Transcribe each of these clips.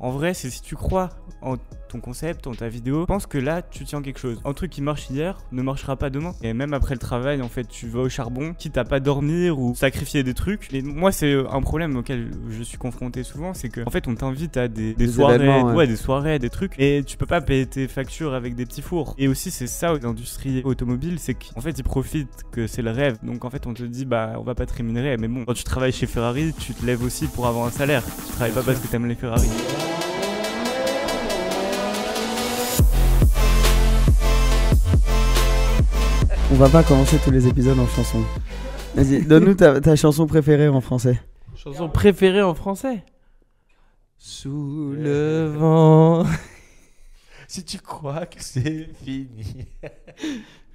En vrai, c'est si tu crois en ton concept, en ta vidéo, je pense que là, tu tiens quelque chose. Un truc qui marche hier ne marchera pas demain. Et même après le travail, en fait, tu vas au charbon, quitte à pas dormir ou sacrifier des trucs. Et moi, c'est un problème auquel je suis confronté souvent, c'est que en fait, on t'invite à des soirées, des soirées, des trucs, et tu peux pas payer tes factures avec des petits fours. Et aussi, c'est ça, l'industrie automobile, c'est qu'en fait, ils profitent que c'est le rêve. Donc en fait, on te dit, bah, on va pas te rémunérer. Mais bon, quand tu travailles chez Ferrari, tu te lèves aussi pour avoir un salaire. Tu travailles pas parce que t'aimes les Ferrari. On va pas commencer tous les épisodes en chanson. Vas-y, donne-nous ta chanson préférée en français. Chanson préférée en français? Sous le vent. Si tu crois que c'est fini.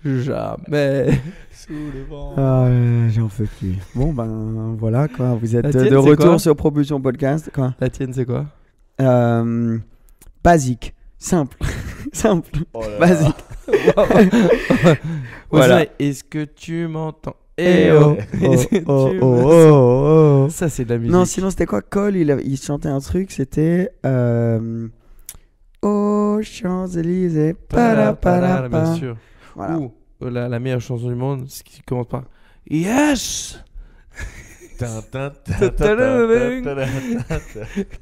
Jamais. Sous le vent. Ah, j'en peux plus. Bon, ben voilà, quoi. Vous êtes tienne, de c'est retour quoi sur Propulsion Podcast. Quoi. La tienne, c'est quoi? Basique. Simple. Simple. Oh là là. Basique. Voilà. Voilà. Est-ce que tu m'entends? Eh oh. Est-ce que tu me oh. Ça, c'est de la musique. Non, sinon c'était quoi? Cole, il chantait un truc, c'était aux Champs-Élysées. Bien sûr. Voilà. Ou la meilleure chanson du monde, c'est qui commence par Yes.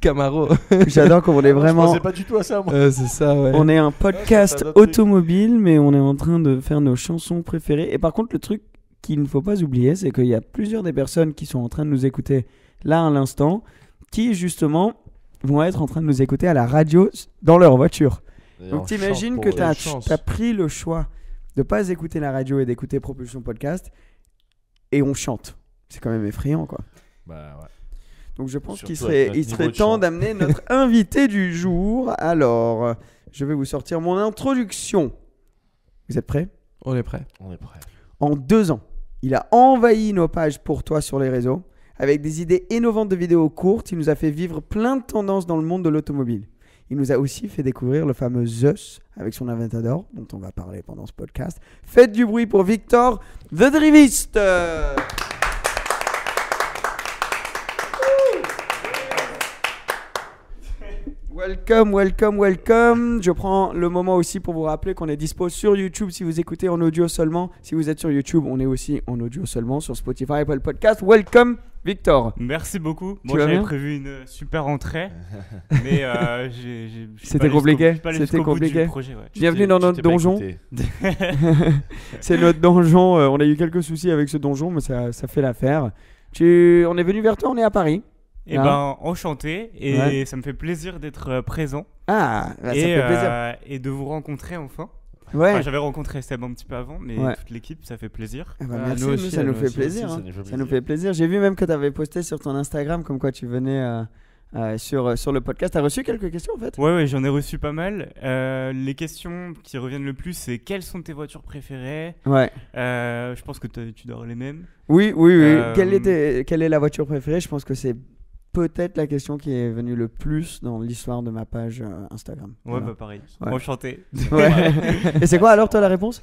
Camaro. J'adore comme on est Je vraiment. pensais pas du tout à ça, moi. C'est ça, ouais. On est un podcast c'est un autre truc. automobile, mais on est en train de faire nos chansons préférées. Et par contre, le truc qu'il ne faut pas oublier, c'est qu'il y a plusieurs des personnes qui sont en train de nous écouter là à l'instant, qui justement vont être en train de nous écouter à la radio dans leur voiture. Donc t'imagines que tu as pris le choix de pas écouter la radio et d'écouter Propulsion Podcast, et on chante. C'est quand même effrayant, quoi. Bah ouais. Donc je pense Surtout qu'il avec serait, notre niveau de temps chant. d'amener notre invité du jour. Alors, je vais vous sortir mon introduction. Vous êtes prêts? On est prêt. On est prêt. En 2 ans, il a envahi nos pages pour toi sur les réseaux. Avec des idées innovantes de vidéos courtes, il nous a fait vivre plein de tendances dans le monde de l'automobile. Il nous a aussi fait découvrir le fameux Zeus avec son Aventador, dont on va parler pendant ce podcast. Faites du bruit pour Victor, The Drivist. Welcome. Je prends le moment aussi pour vous rappeler qu'on est dispo sur YouTube si vous écoutez en audio seulement. Si vous êtes sur YouTube, on est aussi en audio seulement sur Spotify, Apple Podcast. Welcome, Victor. Merci beaucoup. Tu vas J'avais bien prévu une super entrée, mais C'était compliqué. C'était compliqué. Bienvenue dans notre donjon. C'est notre donjon. On a eu quelques soucis avec ce donjon, mais ça fait l'affaire. On est venu vers toi, on est à Paris. Et enchanté, et ça me fait plaisir d'être présent. Ah, ça fait plaisir. Et de vous rencontrer enfin. Ouais. Enfin, j'avais rencontré Seb un petit peu avant, mais toute l'équipe, ça fait plaisir. Merci, nous aussi, ça nous fait aussi, plaisir. Ça nous fait plaisir. J'ai vu même que tu avais posté sur ton Instagram comme quoi tu venais sur le podcast. Tu as reçu quelques questions en fait? Ouais, j'en ai reçu pas mal. Les questions qui reviennent le plus, c'est quelles sont tes voitures préférées? Ouais. Je pense que tu dois avoir les mêmes. Oui. Quelle est la voiture préférée? Je pense que c'est peut-être la question qui est venue le plus dans l'histoire de ma page Instagram. Ouais, Voilà. bah pareil. Ouais. Enchanté. Ouais. Et c'est quoi alors toi la réponse?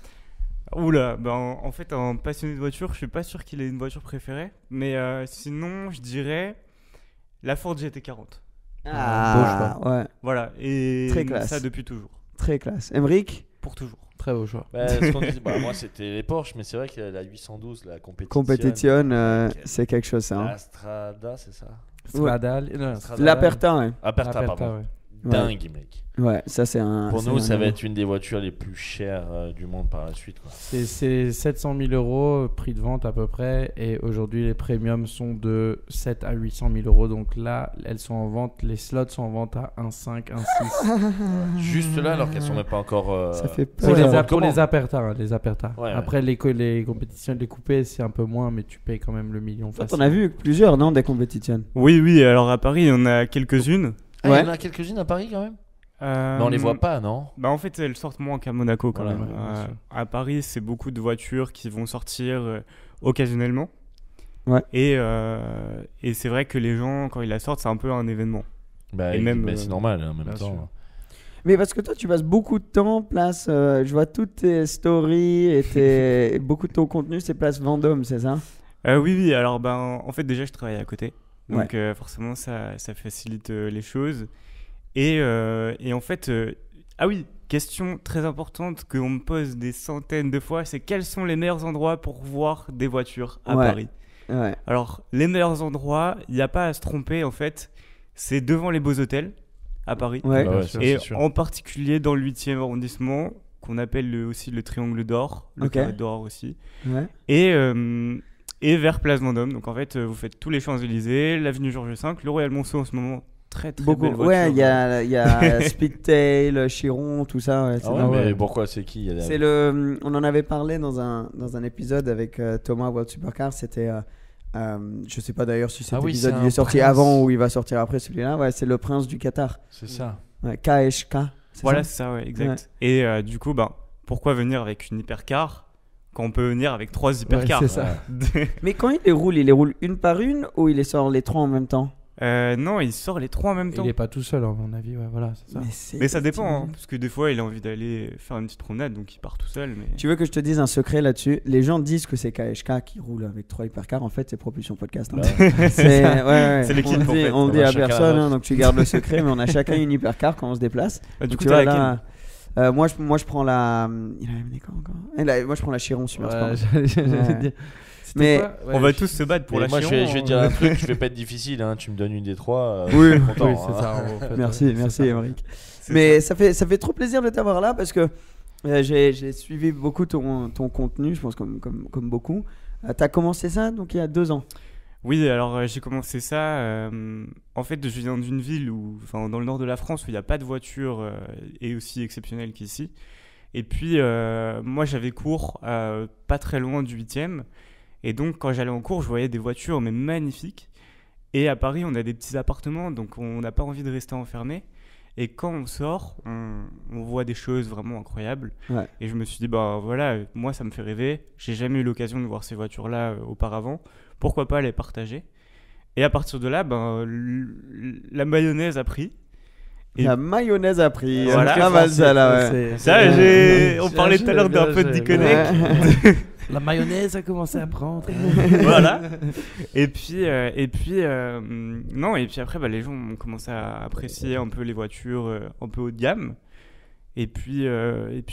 Oula, en fait, un passionné de voiture, je suis pas sûr qu'il ait une voiture préférée. Mais sinon, je dirais la Ford GT40. Ah, ouais. Voilà, et Très classe. ça depuis toujours. Très classe. Emric? Pour toujours. Très beau choix. Ce qu'on dit, moi c'était les Porsche, mais c'est vrai que la 812, la Competition, c'est quelque chose ça. Hein. La Strada, c'est ça? Stradale. L'Aperta, ouais. Aperta, pardon. Ouais. Dingue, mec. Ouais, ça c'est un. Pour c'est nous, un ça va amour. être une des voitures les plus chères du monde par la suite, quoi. C'est 700 000 euros, prix de vente à peu près. Et aujourd'hui, les premiums sont de 7 à 800 000 euros. Donc là, elles sont en vente. Les slots sont en vente à 1,5, 1,6. Juste là, alors qu'elles sont même pas encore. Ça fait Pour peur. les Aperta. Les Aperta. Ouais, Après, les compétitions, les coupés, c'est un peu moins, mais tu payes quand même le million. Toi, facile. t'en as vu plusieurs, non, des compétitions? Oui, alors à Paris, il y en a quelques-unes. Ah, Ouais. il y en a quelques-unes à Paris quand même. Mais on les voit pas, non? Bah en fait, elles sortent moins qu'à Monaco quand Voilà, même. ouais, bien sûr. À Paris, c'est beaucoup de voitures qui vont sortir occasionnellement. Ouais. Et c'est vrai que les gens, quand ils la sortent, c'est un peu un événement. Bah, Et même, c'est normal en même bien temps. sûr. Mais parce que toi, tu passes beaucoup de temps place. Je vois toutes tes stories et beaucoup de ton contenu, c'est place Vendôme, c'est ça? Oui. Alors, en fait, déjà, je travaille à côté. Donc, forcément, ça facilite les choses. Et en fait, ah oui, question très importante qu'on me pose des centaines de fois, c'est quels sont les meilleurs endroits pour voir des voitures à Ouais. Paris? Ouais. Alors, les meilleurs endroits, il n'y a pas à se tromper en fait, c'est devant les beaux hôtels à Paris. Ouais. Bah Ouais, ouais, ça, Et c'est sûr. en particulier dans le 8e arrondissement, qu'on appelle aussi le Triangle d'Or, le Ok. Carré d'Or aussi. Ouais. Et vers Place Vendôme. Donc en fait, vous faites tous les Champs-Élysées, l'avenue Georges V, le Royal Monceau en ce moment, très très Beaucoup. belle voiture. Ouais, il y a Speedtail, Chiron, tout ça. Ouais, c'est Ah ouais, dingue. mais pourquoi c'est qui? Il y a- C'est on en avait parlé dans un épisode avec Thomas World Supercar. C'était, je sais pas d'ailleurs si cet Ah oui, épisode c'est il un est sorti prince. avant ou il va sortir après celui-là. Ouais, c'est le prince du Qatar. C'est ça. Ouais, KHK. c'est Voilà, ça c'est ça, ouais, exact. Et du coup, pourquoi venir avec une hypercar quand on peut venir avec 3 hypercars? c'est ça. Mais quand il les roule une par une ou il les sort les trois en même temps? Non, il sort les 3 en même temps. Il est pas tout seul, à mon avis. Ouais, voilà, c'est ça. Mais ça dépend, hein, parce que des fois, il a envie d'aller faire une petite promenade, donc il part tout seul. Mais... Tu veux que je te dise un secret là-dessus? Les gens disent que c'est KHK qui roule avec 3 hypercars. En fait, c'est Propulsion Podcast. hein. Bah, C'est l'équipe, on en le dit, fait. on le On dit a à chacun personne, la hein, nôtre. donc tu gardes le secret, mais on a chacun une hypercar quand on se déplace. du Donc, coup, tu t'as vois, laquelle là, moi je prends la. Il a amené quand encore? Moi je prends la Chiron Super Sport. Ouais, j'allais Ouais. dire. Mais- C'était quoi? Ouais, On va je- tous se battre pour Mais la moi, Chiron. je vais dire un truc, je vais pas être difficile. Hein. Tu me donnes une des trois. Oui. je suis content, Oui, hein. c'est ça. en fait, Merci, ouais, merci c'est ça. Émeric. C'est Mais ça fait trop plaisir de t'avoir là parce que j'ai suivi beaucoup ton contenu, je pense comme beaucoup. T'as commencé ça donc il y a 2 ans. Oui, alors j'ai commencé ça. En fait, je viens d'une ville dans le nord de la France où il n'y a pas de voiture et aussi exceptionnelle qu'ici. Et puis, moi, j'avais cours pas très loin du 8e. Et donc, quand j'allais en cours, je voyais des voitures, mais magnifiques. Et à Paris, on a des petits appartements, donc on n'a pas envie de rester enfermé. Et quand on sort, on voit des choses vraiment incroyables. Ouais. Et je me suis dit, voilà, moi, ça me fait rêver. J'ai jamais eu l'occasion de voir ces voitures-là auparavant. Pourquoi pas les partager? Et à partir de là, la mayonnaise a pris. Et La mayonnaise a pris. Voilà. Pas mal ça là. Ouais. ça, on parlait tout à l'heure d'un peu de déconnect. La mayonnaise a commencé à prendre. Voilà. Et puis après, les gens ont commencé à apprécier un peu les voitures un peu haut de gamme. Et puis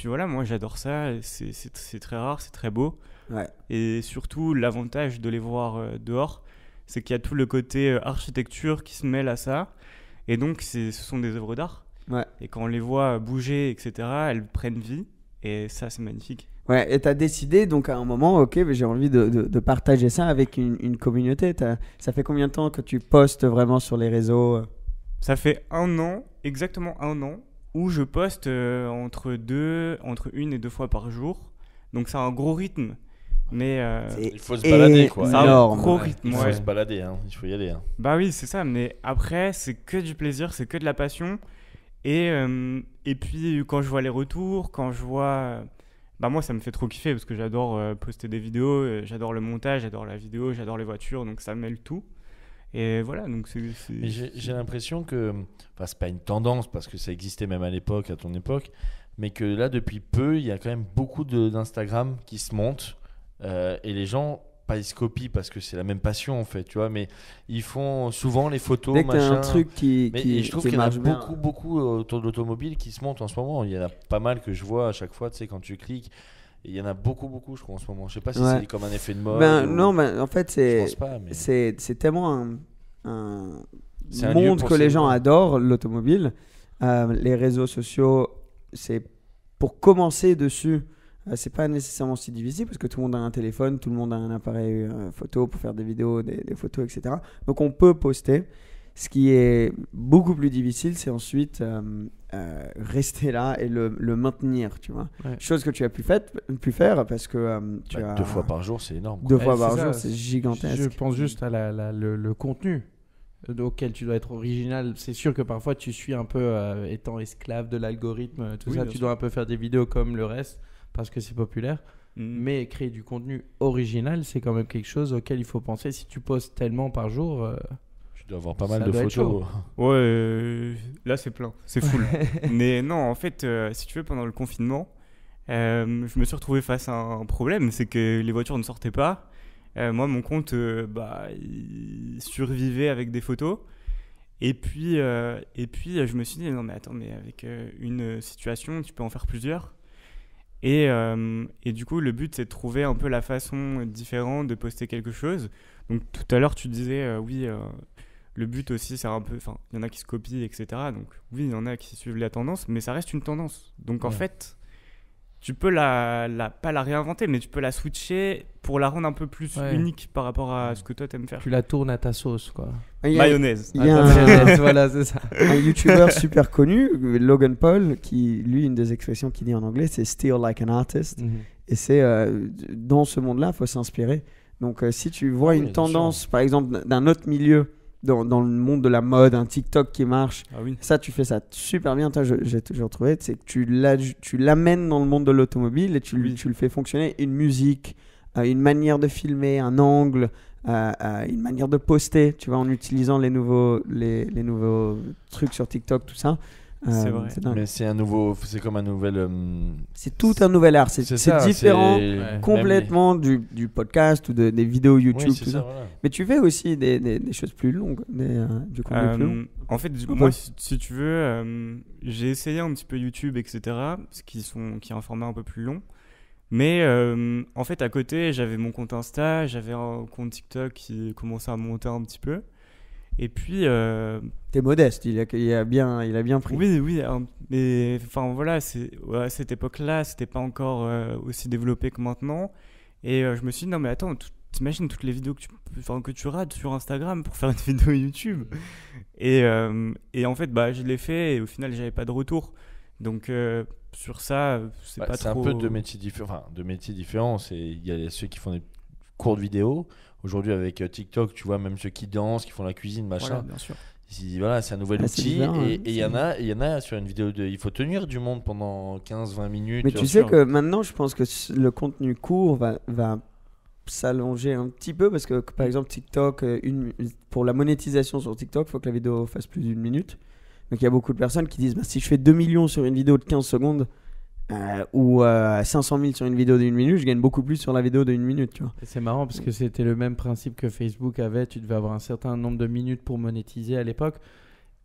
voilà, moi j'adore ça. C'est très rare, c'est très beau. Ouais. Et surtout, l'avantage de les voir dehors, c'est qu'il y a tout le côté architecture qui se mêle à ça. Et donc, ce sont des œuvres d'art. Ouais. Et quand on les voit bouger, etc., elles prennent vie. Et ça, c'est magnifique. Ouais, et t'as décidé donc à un moment, ok, mais j'ai envie de partager ça avec une communauté. Ça fait combien de temps que tu postes vraiment sur les réseaux? Ça fait 1 an, exactement 1 an, où je poste entre 1 et 2 fois par jour. Donc, c'est un gros rythme. Mais Il faut se balader, quoi. c'est un énorme. gros Ouais. rythme. Il faut Ouais. se balader, hein. Il faut y aller. Hein. Bah oui, c'est ça. Mais après, c'est que du plaisir, c'est que de la passion. Et puis, quand je vois les retours, quand je vois... moi, ça me fait trop kiffer parce que j'adore poster des vidéos, j'adore le montage, j'adore la vidéo, j'adore les voitures, donc ça mêle tout. Et voilà, donc c'est... Mais j'ai l'impression que, c'est pas une tendance parce que ça existait même à l'époque, à ton époque, mais que là depuis peu, il y a quand même beaucoup d'Instagram qui se montent et les gens, pas ils se copient parce que c'est la même passion en fait, tu vois, mais ils font souvent les photos, Dès que t'as machin. un truc Mais qui je trouve qui qu'il y en a marche bien. beaucoup autour de l'automobile qui se montent en ce moment. Il y en a pas mal que je vois à chaque fois, tu sais, quand tu cliques. Et il y en a beaucoup, je crois, en ce moment. Je sais pas si Ouais. c'est comme un effet de mode. Non, en fait, je pense pas, mais... c'est tellement un C'est un lieu monde pour que les se- gens adorent, l'automobile. Les réseaux sociaux, c'est pour commencer dessus. C'est pas nécessairement si difficile parce que tout le monde a un téléphone, tout le monde a un appareil photo pour faire des vidéos, des photos, etc. Donc on peut poster. Ce qui est beaucoup plus difficile, c'est ensuite rester là et le maintenir, tu vois. Ouais. Chose que tu as pu faire parce que tu as 2 fois par jour, c'est énorme. 2 fois Ouais, par c'est jour, ça. c'est gigantesque. Je pense juste à le contenu auquel tu dois être original. C'est sûr que parfois tu suis un peu étant esclave de l'algorithme, tout Oui, ça, bien tu sûr. dois un peu faire des vidéos comme le reste parce que c'est populaire. Mais créer du contenu original, c'est quand même quelque chose auquel il faut penser. Si tu postes tellement par jour, Tu dois avoir pas mal Ça de doit être photos. Ouais, là c'est plein, c'est full. Mais non, en fait, si tu veux, pendant le confinement, je me suis retrouvé face à un problème, c'est que les voitures ne sortaient pas. Moi, mon compte, il survivait avec des photos. Et puis je me suis dit, non mais attends, mais avec une situation, tu peux en faire plusieurs. Et du coup, le but, c'est de trouver un peu la façon différente de poster quelque chose. Donc tout à l'heure, tu disais, le but aussi, c'est un peu... Enfin, il y en a qui se copient, etc. Donc oui, il y en a qui suivent la tendance, mais ça reste une tendance. Donc en fait, tu peux pas la réinventer, mais tu peux la switcher pour la rendre un peu plus unique par rapport à ce que toi, t'aimes faire. Tu la tournes à ta sauce, quoi. Mayonnaise. Il y a Voilà, c'est ça. un YouTuber super connu, Logan Paul, qui, lui, une des expressions qu'il dit en anglais, c'est « still like an artist ». Et c'est dans ce monde-là, il faut s'inspirer. Donc si tu vois une tendance, par exemple, d'un autre milieu, dans le monde de la mode, un TikTok qui marche, ça, tu fais ça super bien. Toi, j'ai toujours trouvé, c'est que tu l'amènes dans le monde de l'automobile et tu le fais fonctionner. Une musique, une manière de filmer, un angle, une manière de poster, tu vois, en utilisant les nouveaux trucs sur TikTok, tout ça. C'est vrai. Mais c'est comme un nouvel. C'est tout un nouvel art. C'est différent complètement du podcast ou des vidéos YouTube. Tout ça. Voilà. Mais tu fais aussi des choses plus longues, du contenu plus long. En fait, moi, si tu veux, j'ai essayé un petit peu YouTube, etc., qui est un format un peu plus long. Mais en fait, à côté, j'avais mon compte Insta, j'avais un compte TikTok qui commençait à monter un petit peu. Et puis... T'es modeste, il a bien pris. Oui, mais enfin voilà, à cette époque-là, c'était pas encore aussi développé que maintenant. Et je me suis dit, non mais attends, t'imagines toutes les vidéos que tu rates sur Instagram pour faire une vidéo YouTube. Et en fait, je l'ai fait et au final, j'avais pas de retour. Donc sur ça, c'est pas trop... C'est un peu deux métiers différents. Il y a ceux qui font des courtes vidéos. Aujourd'hui, avec TikTok, tu vois, même ceux qui dansent, qui font la cuisine, machin. Voilà, bien sûr. Voilà, c'est un nouvel outil. Et il y en a sur une vidéo il faut tenir du monde pendant 15-20 minutes. Mais tu sais que maintenant, je pense que le contenu court va s'allonger un petit peu parce que, par exemple, TikTok, pour la monétisation sur TikTok, il faut que la vidéo fasse plus d'1 minute. Donc, il y a beaucoup de personnes qui disent si je fais 2 millions sur une vidéo de 15 secondes, ou 500 000 sur une vidéo d'1 minute, je gagne beaucoup plus sur la vidéo d'1 minute, tu vois. Et c'est marrant parce que c'était le même principe que Facebook avait. Tu devais avoir un certain nombre de minutes pour monétiser à l'époque.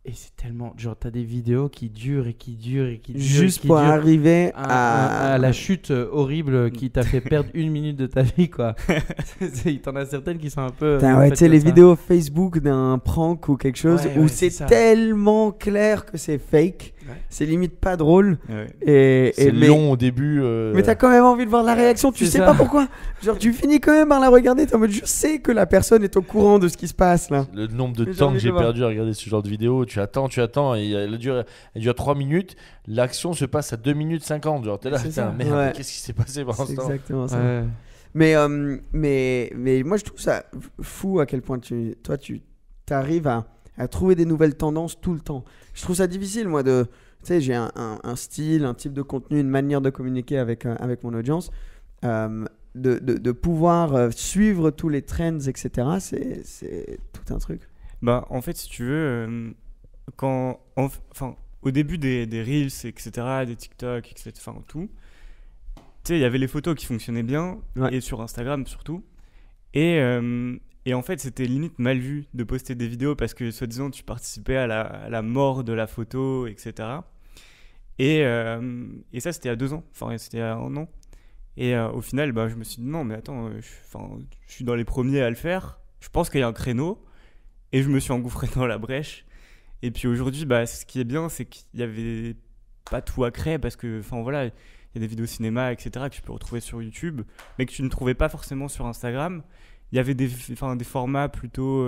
Et c'est tellement... Genre, t'as des vidéos qui durent et qui durent et qui durent. Juste pour arriver à la chute horrible qui t'a fait perdre 1 minute de ta vie, quoi. T'en as certaines qui sont un peu... tu sais, les vidéos Facebook d'un prank ou quelque chose où c'est tellement clair que c'est fake. Ouais. C'est limite pas drôle. Ouais. C'est long au début. Mais t'as quand même envie de voir la réaction. Tu sais pas pourquoi. Genre, tu finis quand même par la regarder. T'es en mode, je sais que la personne est au courant de ce qui se passe là. Le nombre de temps que j'ai perdu à regarder ce genre de vidéo. Tu attends. Et elle dure 3 minutes. L'action se passe à 2 minutes 50. Genre, t'es là, merde, qu'est-ce qui s'est passé pendant ce temps ? C'est exactement ça. Ouais. Mais moi, je trouve ça fou à quel point tu arrives à trouver des nouvelles tendances tout le temps. Je trouve ça difficile, moi, tu sais, j'ai un style, un type de contenu, une manière de communiquer avec mon audience. De pouvoir suivre tous les trends, etc., c'est tout un truc. En fait, si tu veux, au début des Reels, etc., des TikTok, etc., enfin tout, tu sais, il y avait les photos qui fonctionnaient bien, et sur Instagram surtout. Et en fait, c'était limite mal vu de poster des vidéos parce que, soi-disant, tu participais à la mort de la photo, etc. Et ça, c'était il y a 2 ans. Enfin, c'était il y a 1 an. Et au final, je me suis dit, non, mais attends, je suis dans les premiers à le faire. Je pense qu'il y a un créneau. Et je me suis engouffré dans la brèche. Et puis aujourd'hui, ce qui est bien, c'est qu'il n'y avait pas tout à créer parce que, voilà, il y a des vidéos cinéma, etc. que tu peux retrouver sur YouTube, mais que tu ne trouvais pas forcément sur Instagram. Il y avait des formats plutôt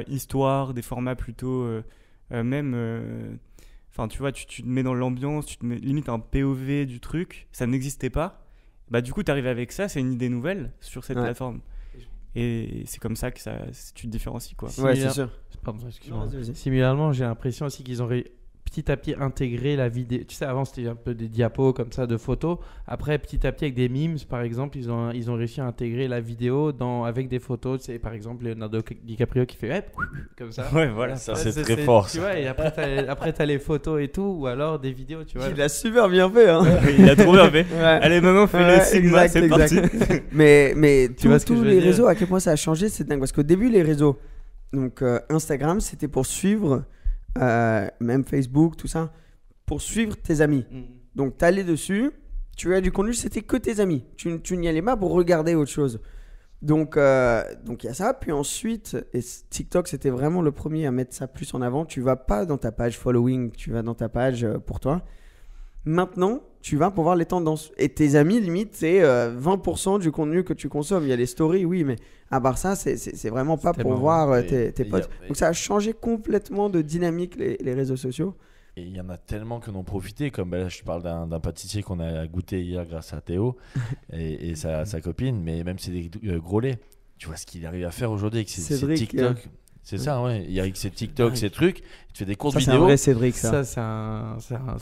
histoire, des formats plutôt même... tu vois, tu te mets dans l'ambiance, tu te mets limite un POV du truc. Ça n'existait pas. Du coup, tu arrives avec ça, c'est une idée nouvelle sur cette plateforme. Et c'est comme ça que tu te différencies, quoi. Ouais, c'est sûr. Pardon, excuse-moi. Similairement, j'ai l'impression aussi qu'ils ont petit à petit intégré la vidéo. Tu sais, avant, c'était un peu des diapos comme ça de photos. Après, petit à petit, avec des memes, par exemple, ils ont réussi à intégrer la vidéo avec des photos. C'est par exemple Leonardo DiCaprio qui fait comme ça. Ouais, voilà. Ça, c'est très fort. Tu vois, et après, t'as les photos et tout, ou alors des vidéos, tu vois. Il a super bien fait, hein. Il a trop bien fait. Allez, maintenant, fais le Sigma, c'est parti. Mais tous les réseaux, à quel point ça a changé, c'est dingue. Parce qu'au début, les réseaux, Donc Instagram, c'était pour suivre, même Facebook, tout ça, pour suivre tes amis. Donc tu allais dessus, tu as du contenu, c'était que tes amis. Tu n'y allais pas pour regarder autre chose. Donc il y a ça. Puis ensuite, et TikTok, c'était vraiment le premier à mettre ça plus en avant. Tu vas pas dans ta page following, tu vas dans ta page pour toi. Maintenant, tu vas pour voir les tendances. Et tes amis, limite, c'est 20% du contenu que tu consommes. Il y a les stories, oui, mais à part ça, c'est vraiment pas pour voir tes potes. Donc ça a changé complètement de dynamique les réseaux sociaux. Et il y en a tellement qui en ont profité, comme là je te parle d'un pâtissier qu'on a goûté hier grâce à Théo et sa copine, mais même c'est des gros laits. Tu vois ce qu'il arrive à faire aujourd'hui avec ses TikTok. C'est ça, ouais. Il y a avec ses TikTok, ses trucs, tu fais des courtes vidéos. C'est un vrai Cédric, ça. C'est un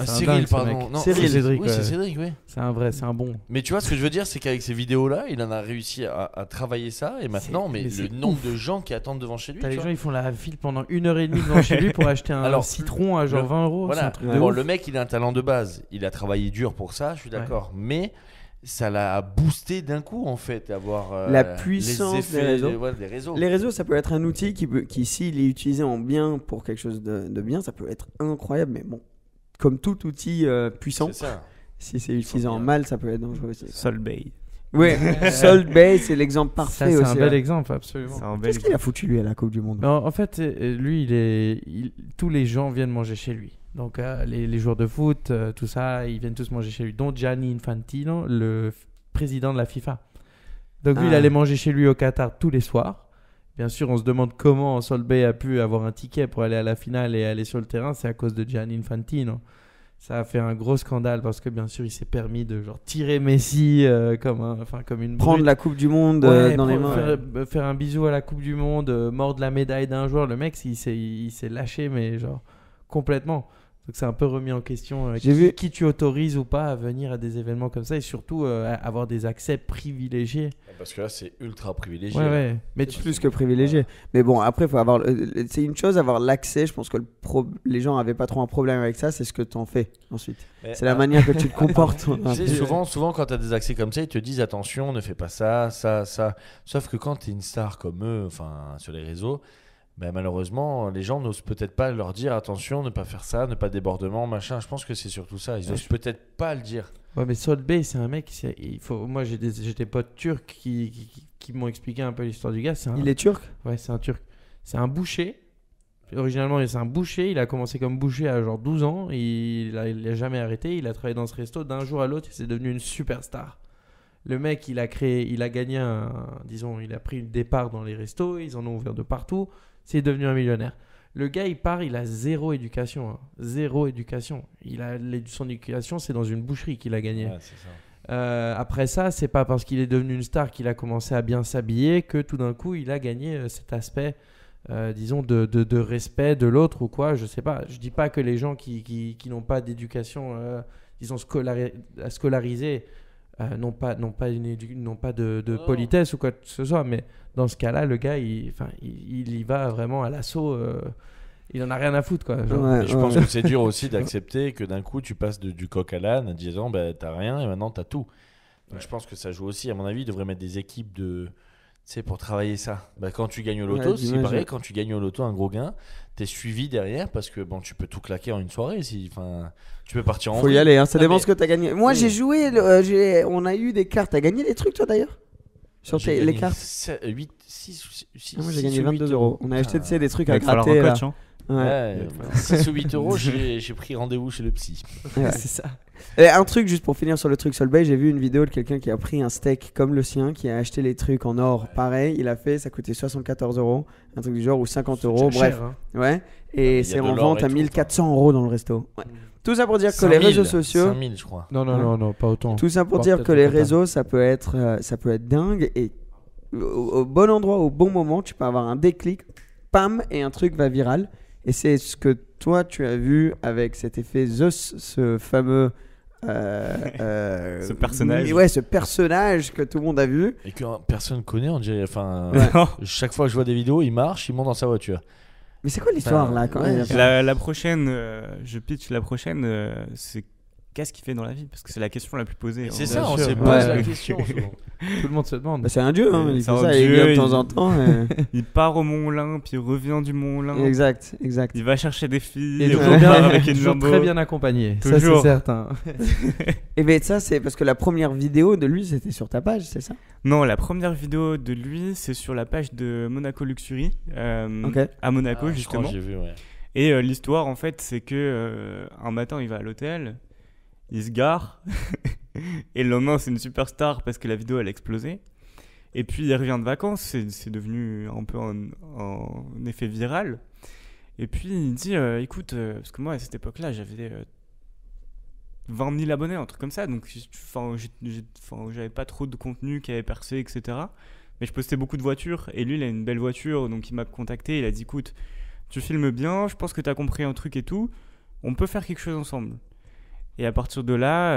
Cyril, dingue, ce pardon. mec. Non, Cyril, Cédric. Oui, c'est Cédric, oui. C'est un vrai, c'est un bon. Mais tu vois, ce que je veux dire, c'est qu'avec ces vidéos-là, il en a réussi à travailler ça. Et maintenant, mais le nombre de gens qui attendent devant chez lui. T'as les gens, ils font la file pendant 1h30 devant chez lui pour acheter un citron à genre 20 euros. Voilà. Bon, le mec, il a un talent de base. Il a travaillé dur pour ça, je suis d'accord. Mais ça l'a boosté d'un coup, en fait, avoir la puissance les effets, des réseaux. Les réseaux, ça peut être un outil qui s'il est utilisé en bien pour quelque chose de bien, ça peut être incroyable. Mais bon, comme tout outil puissant, si c'est utilisé en mal, ça peut être dangereux aussi. Salt Bay. Oui, Salt Bay, c'est l'exemple parfait aussi. C'est un bel exemple, absolument. Qu'est-ce qu'il a foutu lui à la Coupe du Monde? Non, en fait, lui, tous les gens viennent manger chez lui. Donc les joueurs de foot, tout ça, ils viennent tous manger chez lui, dont Gianni Infantino, le président de la FIFA. Donc lui, il allait manger chez lui au Qatar tous les soirs. Bien sûr, on se demande comment Salt Bay a pu avoir un ticket pour aller à la finale et aller sur le terrain. C'est à cause de Gianni Infantino. Ça a fait un gros scandale parce que bien sûr, il s'est permis de genre tirer Messi comme une prendre brute. la Coupe du Monde dans les mains. Faire un bisou à la Coupe du Monde, mordre la médaille d'un joueur. Le mec, il s'est lâché, mais genre complètement. Donc c'est un peu remis en question qui tu autorises ou pas à venir à des événements comme ça et surtout avoir des accès privilégiés. Parce que là c'est ultra privilégié. Ouais. Mais plus que privilégié. Mais bon, après faut avoir c'est une chose avoir l'accès, je pense que les gens avaient pas trop un problème avec ça, c'est ce que tu en fais ensuite. C'est la manière que tu te comportes. Tu sais, souvent quand tu as des accès comme ça, ils te disent attention, ne fais pas ça. Sauf que quand tu es une star comme eux, enfin sur les réseaux, ben malheureusement, les gens n'osent peut-être pas leur dire attention, ne pas faire ça, ne pas débordement, machin. Je pense que c'est surtout ça. Ils n'osent peut-être pas le dire. Ouais, mais Salt Bay, c'est un mec. Moi, j'ai des potes turcs qui m'ont expliqué un peu l'histoire du gars. Il est turc? Ouais, c'est un turc. C'est un boucher. Originalement, c'est un boucher. Il a commencé comme boucher à genre 12 ans. Il a jamais arrêté. Il a travaillé dans ce resto. D'un jour à l'autre, il s'est devenu une superstar. Le mec, il a gagné il a pris des parts dans les restos. Ils en ont ouvert de partout. C'est devenu un millionnaire. Le gars, il a zéro éducation. Zéro éducation. Son éducation, c'est dans une boucherie qu'il a gagné. Ouais, c'est ça. Après ça, c'est pas parce qu'il est devenu une star qu'il a commencé à bien s'habiller que tout d'un coup, il a gagné cet aspect, disons, de respect de l'autre ou quoi. Je sais pas. Je dis pas que les gens qui n'ont pas d'éducation, disons, scolarisée, n'ont pas de politesse ou quoi que ce soit, mais dans ce cas-là, le gars, il y va vraiment à l'assaut. Il en a rien à foutre, quoi. Je pense que c'est dur aussi d'accepter que d'un coup, tu passes du coq à l'âne en disant t'as rien et maintenant t'as tout. Donc je pense que ça joue aussi. À mon avis, il devrait mettre des équipes pour travailler ça. Quand tu gagnes au loto, c'est pareil. Quand tu gagnes au loto un gros gain, t'es suivi derrière parce que tu peux tout claquer en une soirée. Tu peux partir en. Faut y aller, hein, ça dépend ce que t'as gagné. Moi, j'ai joué. On a eu des cartes. T'as gagné des trucs, toi, d'ailleurs? Sur les cartes 8, 6. Moi, j'ai gagné 22 €. On a acheté des trucs Il à va falloir gratter. un coach, hein. Ouais, 6 ou 8 euros, j'ai pris rendez-vous chez le psy. Ouais. C'est ça. Et un truc, juste pour finir sur le truc Salt Bay, j'ai vu une vidéo de quelqu'un qui a pris un steak comme le sien, qui a acheté les trucs en or. Pareil, ça coûtait 74 €, un truc du genre, ou 50 €, bref. Cher, hein. Ouais. Et c'est en vente à 1400 € dans le resto. Ouais. Tout ça pour dire que les réseaux sociaux. 5000, je crois. Non, pas autant. Tout ça pour dire que les réseaux, ça peut être dingue. Et au bon endroit, au bon moment, tu peux avoir un déclic, pam, et un truc va viral. Et c'est ce que toi, tu as vu avec cet effet Zeus, ce fameux. Ce personnage. Ouais, ce personnage que tout le monde a vu. Et que personne connaît, on dirait. Chaque fois que je vois des vidéos, il marche, il monte dans sa voiture. Mais c'est quoi l'histoire là quand même La prochaine, je pitch la prochaine, c'est qu'est-ce qu'il fait dans la vie? Parce que c'est la question la plus posée. C'est hein. ça, Bien on sûr. se pose Ouais. la question souvent. Tout le monde se demande. Bah, c'est un dieu, hein. Il C'est fait un ça, il dieu, vient de il- temps en temps. Il part au Mont Olympe, il revient du Mont Olympe. Exact, exact. Il va chercher des filles, Et il toujours, repart avec une toujours Lambo. très bien accompagné. Ça, c'est Toujours. certain. Et ben ça, c'est parce que la première vidéo de lui, c'était sur ta page, c'est ça? Non, la première vidéo de lui, c'est sur la page de Monaco Luxury, Ok. à Monaco Ah, je justement. crois que j'ai vu, ouais. Et l'histoire, en fait, c'est que un matin, il va à l'hôtel, il se gare, et le lendemain, c'est une superstar parce que la vidéo, elle a explosé. Et puis, il revient de vacances, c'est devenu un peu un effet viral. Et puis, il dit, écoute, parce que moi, à cette époque-là, j'avais 20 000 abonnés, un truc comme ça, donc j'avais pas trop de contenu qui avait percé, etc. Mais je postais beaucoup de voitures, et lui, il a une belle voiture, donc il m'a contacté, il a dit, écoute, tu filmes bien, je pense que tu as compris un truc et tout, on peut faire quelque chose ensemble. Et à partir de là,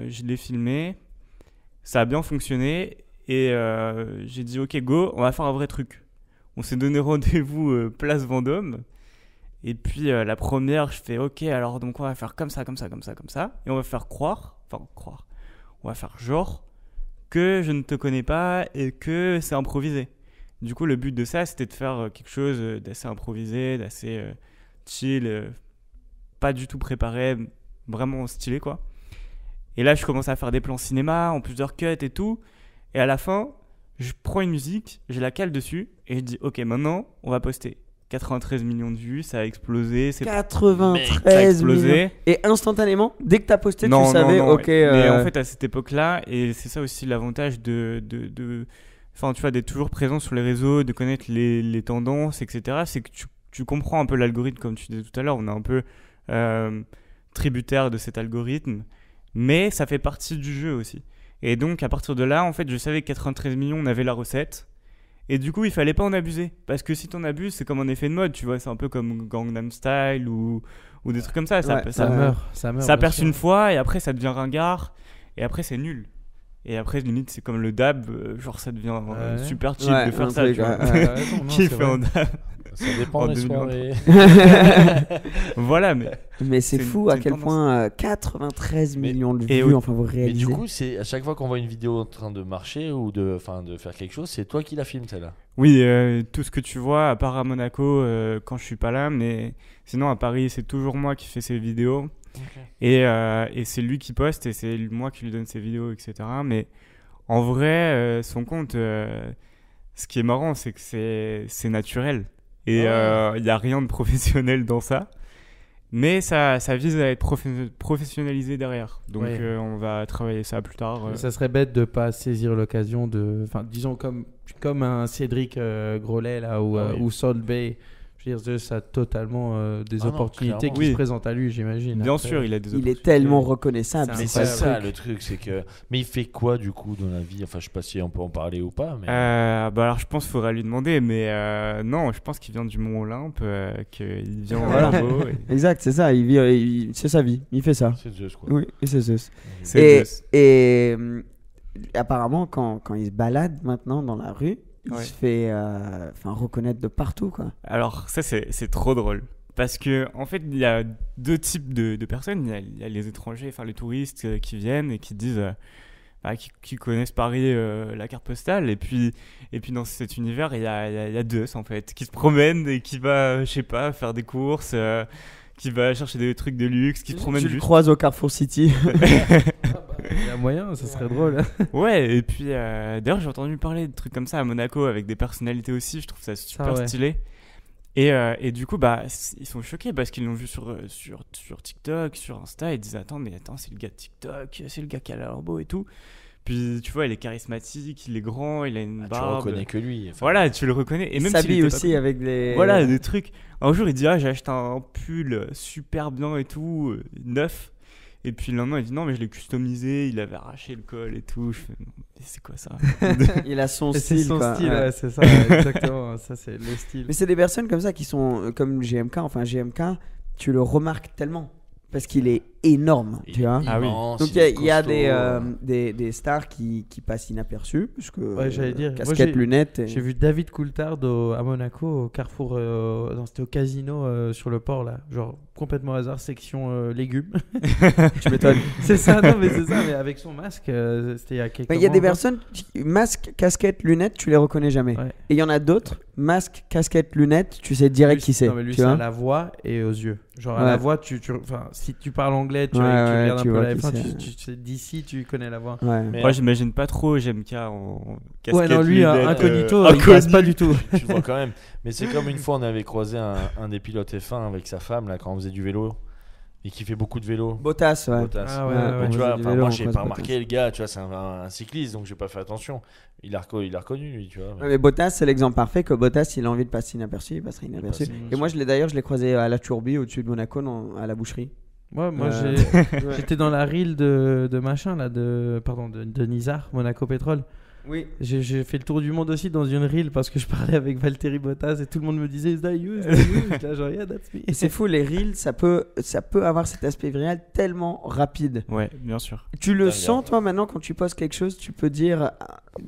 je l'ai filmé, ça a bien fonctionné, et j'ai dit ok go, on va faire un vrai truc. On s'est donné rendez-vous place Vendôme, et puis la première, je fais ok, alors donc on va faire comme ça, comme ça, comme ça, comme ça, et on va faire croire, on va faire genre que je ne te connais pas et que c'est improvisé. Du coup, le but de ça, c'était de faire quelque chose d'assez improvisé, d'assez chill, pas du tout préparé, vraiment stylé, quoi. Et là, je commence à faire des plans cinéma, en plusieurs cuts et tout. Et à la fin, je prends une musique, je la cale dessus, et je dis, ok, maintenant, on va poster. 93 millions de vues, ça a explosé. Ça a 93 millions. explosé. Et instantanément, dès que t'as posté, Non, tu savais, non, ok. Mais en fait, à cette époque-là, et c'est ça aussi l'avantage enfin, tu vois, d'être toujours présent sur les réseaux, de connaître les tendances, etc. C'est que tu comprends un peu l'algorithme, comme tu disais tout à l'heure. On est un peu tributaire de cet algorithme, mais ça fait partie du jeu aussi. Et donc, à partir de là, en fait, je savais que 93 millions, on avait la recette. Et du coup, il fallait pas en abuser. Parce que si t'en abuses, c'est comme un effet de mode, tu vois. C'est un peu comme Gangnam Style ou des trucs comme ça. Ouais, Ça meurt. Ça Ça bien perce sûr. une fois et après ça devient ringard et après c'est nul. Et après limite c'est comme le dab, genre ça devient Ouais. super cheap Ouais, de faire un ça, truc, tu vois. ouais. T'as raison, non, Qui c'est fait vrai. en dab. Ça dépend En des 2023. soirées. Voilà, mais Mais c'est C'est fou une- à c'est une quel tendance. point 93 Mais- millions de et vues, oui. enfin vous Mais réalisez. du coup, c'est à chaque fois qu'on voit une vidéo en train de marcher ou de faire quelque chose, c'est toi qui la filmes celle-là. oui, tout ce que tu vois, à part à Monaco quand je suis pas là, mais sinon à Paris c'est toujours moi qui fais ces vidéos et c'est lui qui poste et c'est moi qui lui donne ses vidéos, etc. Mais en vrai, son compte, ce qui est marrant, c'est que c'est naturel. Et il n'y a rien de professionnel dans ça. Mais ça vise à être professionnalisé derrière. Donc Ouais. on va travailler ça plus tard. Ça serait bête de pas saisir l'occasion de. Enfin, disons comme un Cédric Grolet là ou Salt Bay. Je veux dire, ça a totalement des Ah non, opportunités clairement. qui Oui. se présentent à lui, j'imagine. Bien Après, sûr, il a des Il est opportunités. tellement reconnaissable. C'est Mais c'est c'est ça le ça truc. le truc, c'est que. Mais il fait quoi du coup dans la vie? Enfin, je sais pas si on peut en parler ou pas, mais. Bah alors je pense qu'il faudra lui demander, mais non, je pense qu'il vient du Mont Olympe, qu'il vient en Voilà. Lambo. Exact, c'est ça. C'est sa vie. Il fait ça. C'est Zeus quoi. Oui, et c'est Zeus. C'est Et, Zeus. et apparemment, quand il se balade maintenant dans la rue, il Ouais. se fait reconnaître de partout, quoi. Alors ça c'est trop drôle. Parce que en fait il y a deux types de personnes. Il y a les étrangers, enfin les touristes qui viennent et qui disent, qui connaissent Paris, la carte postale. Et puis dans cet univers il y a Zeus en fait, qui se promène et qui va, je sais pas, faire des courses, qui va chercher des trucs de luxe, qui se promène Tu le juste. croises au Carrefour City. Il y a moyen, ça serait drôle. Ouais, et puis d'ailleurs j'ai entendu parler de trucs comme ça à Monaco avec des personnalités aussi, je trouve ça super ouais. stylé. Et du coup, ils sont choqués parce qu'ils l'ont vu sur TikTok, sur Insta, ils disent attends, c'est le gars de TikTok, c'est le gars qui a la Lambo et tout. Puis tu vois, il est charismatique, il est grand, il a une Tu barbe. reconnais que lui. Enfin, Voilà, tu le reconnais. Et Il même s'il s'habille était pas aussi cool. avec des. Voilà, des trucs. Un jour, il dit j'ai acheté un pull super bien et tout, neuf. Et puis le lendemain, il dit non, mais je l'ai customisé, il avait arraché le col et tout. Je fais, mais c'est quoi ça? Il a son Et c'est style. son quoi. style, Ouais. ouais, c'est ça, exactement. Ça, c'est le style. Mais c'est des personnes comme ça qui sont comme GMK. Enfin, GMK, tu le remarques tellement. Parce qu'il est énorme, tu vois. Ah oui. Donc il y a des stars qui passent inaperçues. Parce que Ouais, j'allais dire. Moi, casquette, lunettes. Et... J'ai vu David Coulthard à Monaco, au Carrefour, c'était au casino sur le port là. Genre, complètement au hasard, section légumes. Tu m'étonnes. C'est ça, non, mais c'est ça, mais avec son masque, c'était il y a quelques Il y a des mois, personnes, masque, casquette, lunettes, tu les reconnais jamais. Ouais. Et il y en a d'autres, masque, casquette, lunettes, tu sais direct Lui, qui c'est. Non, mais lui, tu c'est à vois la voix et aux yeux. Genre, à Ouais. la voix, enfin, si tu parles anglais, tu Ouais, regardes un tu peu vois la qui F1, c'est. tu sais, d'ici, tu connais la voix. Ouais. Mais Moi, j'imagine pas trop JMK en casquette. Ouais, non, lui, lunettes, incognito, il inconnu. passe pas du tout. tu le vois quand même. Mais c'est comme une fois, on avait croisé un des pilotes F1 avec sa femme là, quand on faisait du vélo et qui fait beaucoup de vélo. Bottas, ouais. Bottas. Ah ouais, Ouais, ouais, Mais ouais. tu on vois, faisait du enfin, vélo, moi on j'ai croise pas Bottas. remarqué le gars, tu vois, c'est un cycliste donc j'ai pas fait attention. Il a reconnu lui, tu vois. Ouais, mais Bottas, c'est l'exemple parfait que Bottas, s'il a envie de passer inaperçu, il passera inaperçu. passe Et moi, je l'ai croisé à la Turbie, au-dessus de Monaco, à la boucherie. Ouais, moi, Ouais. j'étais dans la reel de machin, là, de Nizar, Monaco Pétrole. Oui. J'ai fait le tour du monde aussi dans une reel parce que je parlais avec Valtteri Bottas et tout le monde me disait, is that you? J'étais là, genre, yeah, that's me. Et c'est fou, les reels, ça peut avoir cet aspect viral tellement rapide. Ouais, bien sûr. Tu le Dingue, sens, toi, maintenant, quand tu postes quelque chose, tu peux dire,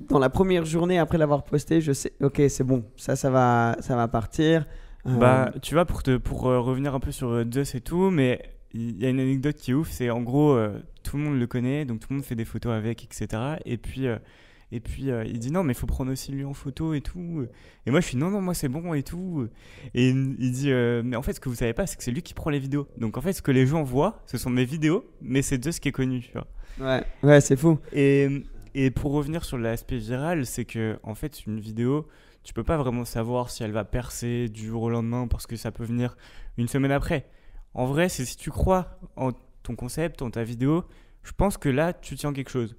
dans la première journée après l'avoir posté, je sais, ok, c'est bon, ça va partir. Bah, tu vois, pour revenir un peu sur Zeus et tout, mais il y a une anecdote qui est ouf, c'est en gros, tout le monde le connaît, donc tout le monde fait des photos avec, etc. Et puis, il dit non, mais il faut prendre aussi lui en photo et tout. Et moi, je suis non, moi c'est bon et tout. Et il dit, mais en fait, ce que vous savez pas, c'est que c'est lui qui prend les vidéos. Donc en fait, ce que les gens voient, ce sont mes vidéos, mais c'est Zeus qui est connu, tu vois. Ouais, c'est fou. Et pour revenir sur l'aspect viral, c'est que en fait une vidéo, tu peux pas vraiment savoir si elle va percer du jour au lendemain parce que ça peut venir une semaine après. En vrai, c'est si tu crois en ton concept, en ta vidéo, je pense que là tu tiens quelque chose.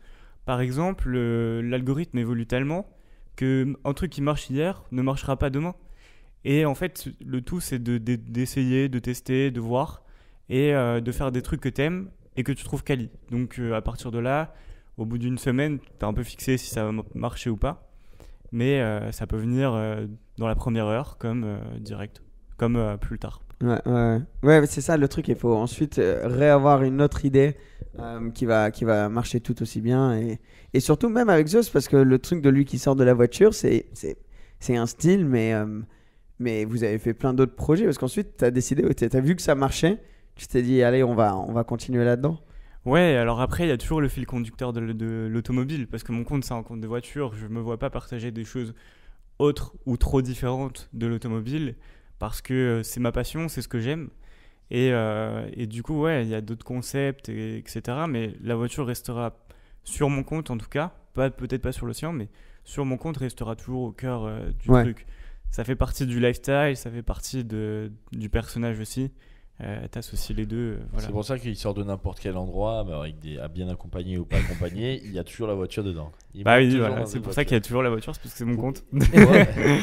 Par exemple, l'algorithme évolue tellement que un truc qui marche hier ne marchera pas demain. Et en fait, le tout c'est d'essayer, de tester, de voir et de faire des trucs que t'aimes et que tu trouves quali. Donc à partir de là, au bout d'une semaine, t'es un peu fixé si ça va marcher ou pas. Mais ça peut venir dans la première heure comme direct, comme plus tard. Ouais, mais c'est ça le truc, il faut ensuite réavoir une autre idée qui va marcher tout aussi bien. Et surtout même avec Zeus, parce que le truc de lui qui sort de la voiture, c'est un style, mais vous avez fait plein d'autres projets, parce qu'ensuite tu as décidé, tu as vu que ça marchait, tu t'es dit allez on va continuer là-dedans. Ouais, alors après, il y a toujours le fil conducteur de l'automobile, parce que mon compte, c'est un compte de voiture. Je me vois pas partager des choses autres ou trop différentes de l'automobile, parce que c'est ma passion, c'est ce que j'aime. Et du coup, ouais, il y a d'autres concepts, etc. Mais la voiture restera sur mon compte, en tout cas. Peut-être pas sur le sien, mais sur mon compte, restera toujours au cœur du Ouais. truc. Ça fait partie du lifestyle, ça fait partie du personnage aussi. T'associes les deux, voilà. C'est pour ça qu'il sort de n'importe quel endroit, mais avec à bien accompagné ou pas accompagné, il y a toujours la voiture dedans. Il Bah monte oui, toujours voilà, dans c'est une pour ça qu'il y a toujours la voiture, c'est parce que c'est mon compte.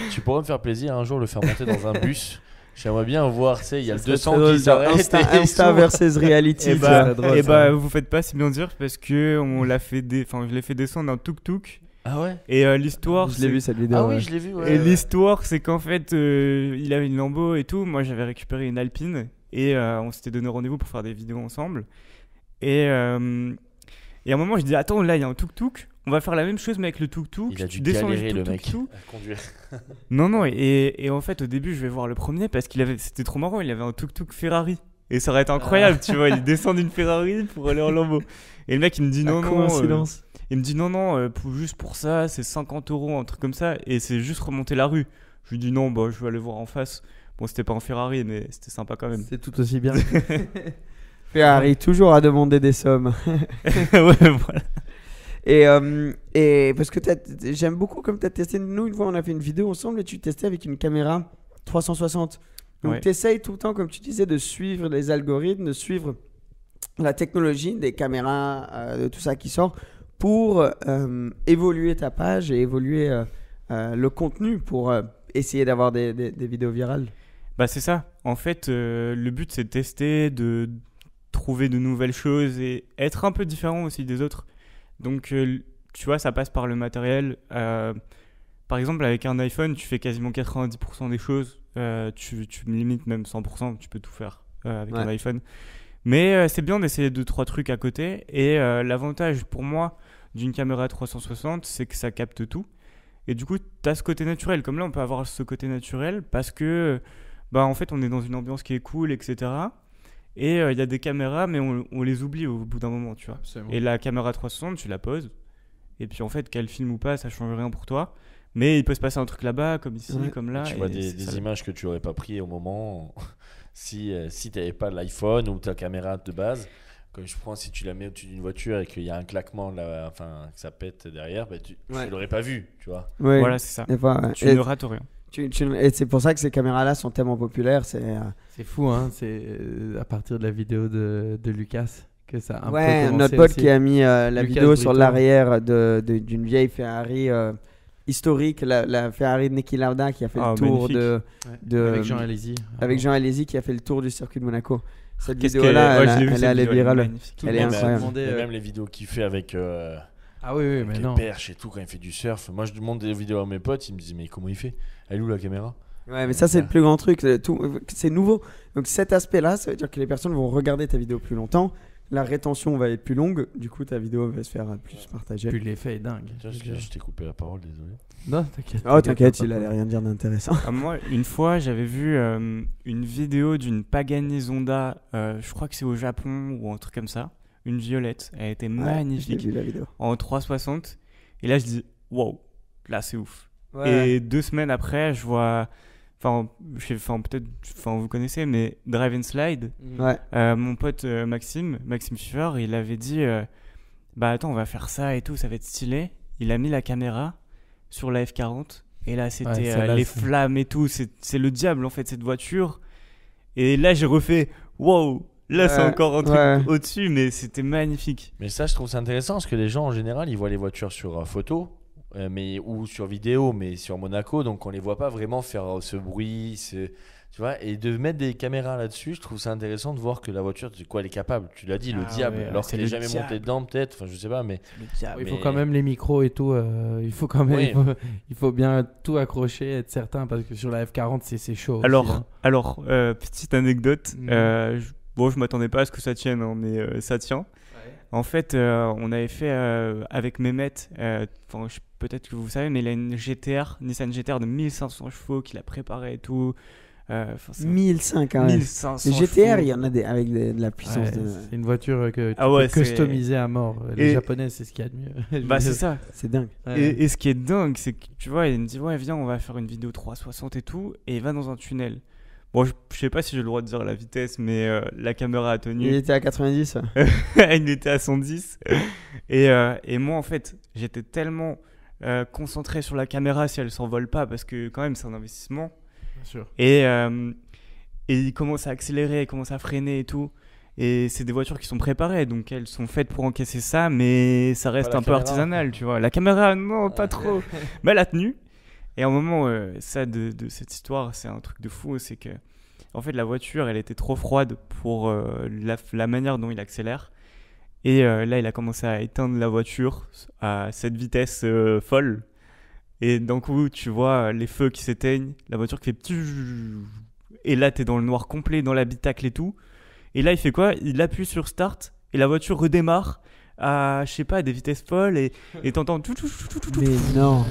Tu pourrais me faire plaisir un jour le faire monter dans un bus. J'aimerais bien voir, tu sais, il y a le Ça serait 200 très drôle, qui genre s'arrête. Insta versus reality. Et tu bah, vois. drôle, et ça. bah vous faites pas si bien dire parce que on l'a fait je l'ai fait descendre en tuk-tuk Ah ouais. et l'histoire Je l'ai vu cette vidéo. Ah ouais. oui, je l'ai vu. Ouais, et ouais. l'histoire c'est qu'en fait il avait une Lambo et tout, moi j'avais récupéré une Alpine et on s'était donné rendez-vous pour faire des vidéos ensemble et à un moment je dis attends là il y a un tuk-tuk, on va faire la même chose mais avec le tuk-tuk. Il a Tu dû descends galérer du le mec tuk-tuk. à conduire. Non et en fait au début je vais voir le premier parce c'était trop marrant, il avait un tuk-tuk Ferrari et ça aurait été incroyable, tu vois, il descend d'une Ferrari pour aller en Lambo et le mec il me dit La non coïncidence. il me dit non, juste pour ça c'est 50 €, un truc comme ça et c'est juste remonter la rue. Je lui dis non, bah je vais aller voir en face. Bon, c'était pas en Ferrari mais c'était sympa quand même. C'est tout aussi bien. Ferrari, toujours à demander des sommes. Ouais, voilà. Et parce que j'aime beaucoup comme tu as testé. Nous, une fois, on a fait une vidéo ensemble et tu testais avec une caméra 360. Donc, Ouais. tu essayes tout le temps, comme tu disais, de suivre les algorithmes, de suivre la technologie des caméras, de tout ça qui sort pour évoluer ta page et évoluer le contenu pour essayer d'avoir des vidéos virales. Bah c'est ça. En fait, le but c'est de tester, de trouver de nouvelles choses et être un peu différent aussi des autres. Donc tu vois, ça passe par le matériel. Par exemple, avec un iPhone, tu fais quasiment 90% des choses. Tu limites même 100%, tu peux tout faire avec un Ouais. iPhone. Mais c'est bien d'essayer 2-3 trucs à côté. Et l'avantage pour moi d'une caméra 360, c'est que ça capte tout. Et du coup, tu as ce côté naturel. Comme là, on peut avoir ce côté naturel parce que, bah, en fait, on est dans une ambiance qui est cool, etc. Et il y a des caméras, mais on les oublie au bout d'un moment, tu vois. Absolument. Et la caméra 360, tu la poses. Et puis en fait, qu'elle filme ou pas, ça change rien pour toi. Mais il peut se passer un truc là-bas, comme ici, Ouais. comme là. Tu et vois c'est des ça. images que tu aurais pas pris au moment si tu n'avais pas l'iPhone ou ta caméra de base. Comme je prends, si tu la mets au-dessus d'une voiture et qu'il y a un claquement, enfin, que ça pète derrière, bah, tu Ouais. l'aurais pas vu, tu vois. Ouais. Voilà, c'est ça. Des fois, ouais. Tu Et ne rates rien. et c'est pour ça que ces caméras-là sont tellement populaires. C'est fou, hein. C'est à partir de la vidéo de Lucas que ça a un peu Ouais, commencé notre pote aussi. qui a mis la Lucas vidéo sur Brito. l'arrière d'une vieille Ferrari historique, la Ferrari de Niki Lauda qui a fait Ah, le tour magnifique. de Avec Jean Alési. avec Jean Alési qui a fait le tour du circuit de Monaco. Cette Qu'est-ce vidéo-là, qu'elle- ouais, je l'ai vu, elle est cette allée vidéo, elle est virale. magnifique. Elle est Même, incroyable. demandé, Et même les vidéos qu'il fait avec, Ah oui, oui, avec mais les non. perches et tout, quand il fait du surf. Moi, je demande des vidéos à mes potes, ils me disent, mais comment il fait? Elle est où la caméra? Ouais, mais ça, c'est le plus grand truc. C'est nouveau. Donc, cet aspect-là, ça veut dire que les personnes vont regarder ta vidéo plus longtemps. La rétention va être plus longue. Du coup, ta vidéo va se faire plus partagée. Puis l'effet est dingue. Tiens, je t'ai coupé la parole, désolé. Non, t'inquiète. Oh, t'inquiète, il allait rien dire d'intéressant. Ah, moi, une fois, j'avais vu une vidéo d'une Pagani Zonda, je crois que c'est au Japon ou un truc comme ça, une violette. Elle était Ouais, j'ai magnifique, vu la vidéo. en 360. Et là, je dis, wow, là, c'est ouf. Ouais. Et 2 semaines après, je vois, peut-être, vous connaissez, mais Drive and Slide. Ouais. Mon pote Maxime Schiffer, il avait dit, bah attends, on va faire ça et tout, ça va être stylé. Il a mis la caméra sur la F40 et là c'était Ouais, celle-là, les c'est- flammes et tout, c'est le diable en fait cette voiture. Et là j'ai refait, wow, là c'est Ouais, encore un truc ouais. au-dessus, mais c'était magnifique. Mais ça, je trouve ça intéressant parce que les gens, en général, ils voient les voitures sur photo ou sur vidéo, mais sur Monaco, donc on les voit pas vraiment faire ce bruit, tu vois. Et de mettre des caméras là-dessus, je trouve ça intéressant de voir que la voiture, de quoi elle est capable. Tu l'as dit, le Ah diable, ouais, alors c'est qu'elle n'est le jamais diable. montée dedans, peut-être. Enfin, je sais pas, mais Il faut Mais- quand même les micros et tout. Il faut quand même, Oui. il faut bien tout accrocher, être certain, parce que sur la F40, c'est chaud. Alors, aussi, hein. petite anecdote, Mhm. je m'attendais pas à ce que ça tienne, hein, mais ça tient. En fait, on avait fait avec Mehmet, peut-être que vous savez, mais il a une GTR, Nissan GTR de 1500 chevaux qu'il a préparé et tout. C'est 1005, hein, ouais. 1500 Les GTR, chevaux. il y en a avec de la puissance Ouais, de. c'est une voiture que tu Ah ouais, peux c'est- customiser à mort. Les Et- Japonais, c'est ce qu'il y a de mieux. Bah, c'est ça. C'est dingue. Ouais. Et ce qui est dingue, c'est que tu vois, il me dit, ouais, viens, on va faire une vidéo 360 et tout, et il va dans un tunnel. Bon, je sais pas si j'ai le droit de dire la vitesse, mais la caméra a Il tenu. était à 90. Il était à 110. Et moi, en fait, j'étais tellement concentré sur la caméra si elle s'envole pas, parce que quand même, c'est un investissement. Bien sûr. Et il commence à accélérer, il commence à freiner et tout. Et c'est des voitures qui sont préparées, donc elles sont faites pour encaisser ça, mais ça reste la un peu caméra. artisanal, tu vois. La caméra, non, pas trop. Mais elle a tenu. Et à un moment, ça de cette histoire, c'est un truc de fou, c'est que en fait la voiture, elle était trop froide pour la manière dont il accélère. Et là, il a commencé à éteindre la voiture à cette vitesse folle. Et d'un coup, tu vois les feux qui s'éteignent, la voiture qui fait ptsch. Et là, t'es dans le noir complet, dans l'habitacle et tout. Et là, il fait quoi? Il appuie sur start et la voiture redémarre à, je sais pas, des vitesses folles et t'entends tout, tout, tout, tout, tout, tout. Mais non.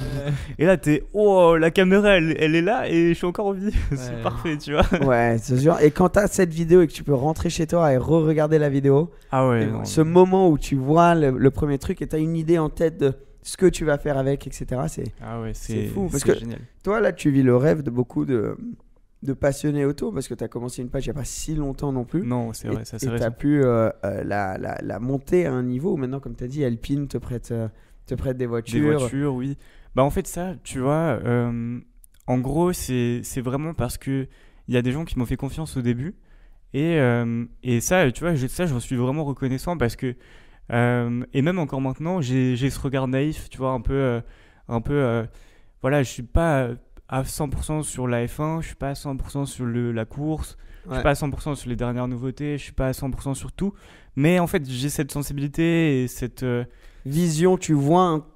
Et là, t'es, oh, la caméra, elle est là et je suis encore en vie. C'est Ouais. parfait, tu vois. Ouais, c'est sûr. Et quand t'as cette vidéo et que tu peux rentrer chez toi et re-regarder la vidéo, Ah ouais, et non. ce moment où tu vois le premier truc et t'as une idée en tête de ce que tu vas faire avec, etc. C'est Ah ouais, c'est fou, parce c'est que- génial. toi là, tu vis le rêve de beaucoup de passionnés auto parce que t'as commencé une page il y a pas si longtemps non plus. Non, c'est vrai, ça c'est Et vrai. t'as pu la monter à un niveau où maintenant, comme t'as dit, Alpine te prête des Des voitures. voitures, oui. Bah en fait ça, tu vois, en gros c'est vraiment parce que il y a des gens qui m'ont fait confiance au début et ça, tu vois, j'en suis vraiment reconnaissant parce que et même encore maintenant, j'ai ce regard naïf, tu vois, un peu voilà, je suis pas à 100% sur la F1, je suis pas à 100% sur la course, je Ouais. suis pas à 100% sur les dernières nouveautés, je suis pas à 100% sur tout, mais en fait j'ai cette sensibilité et cette Vision, tu vois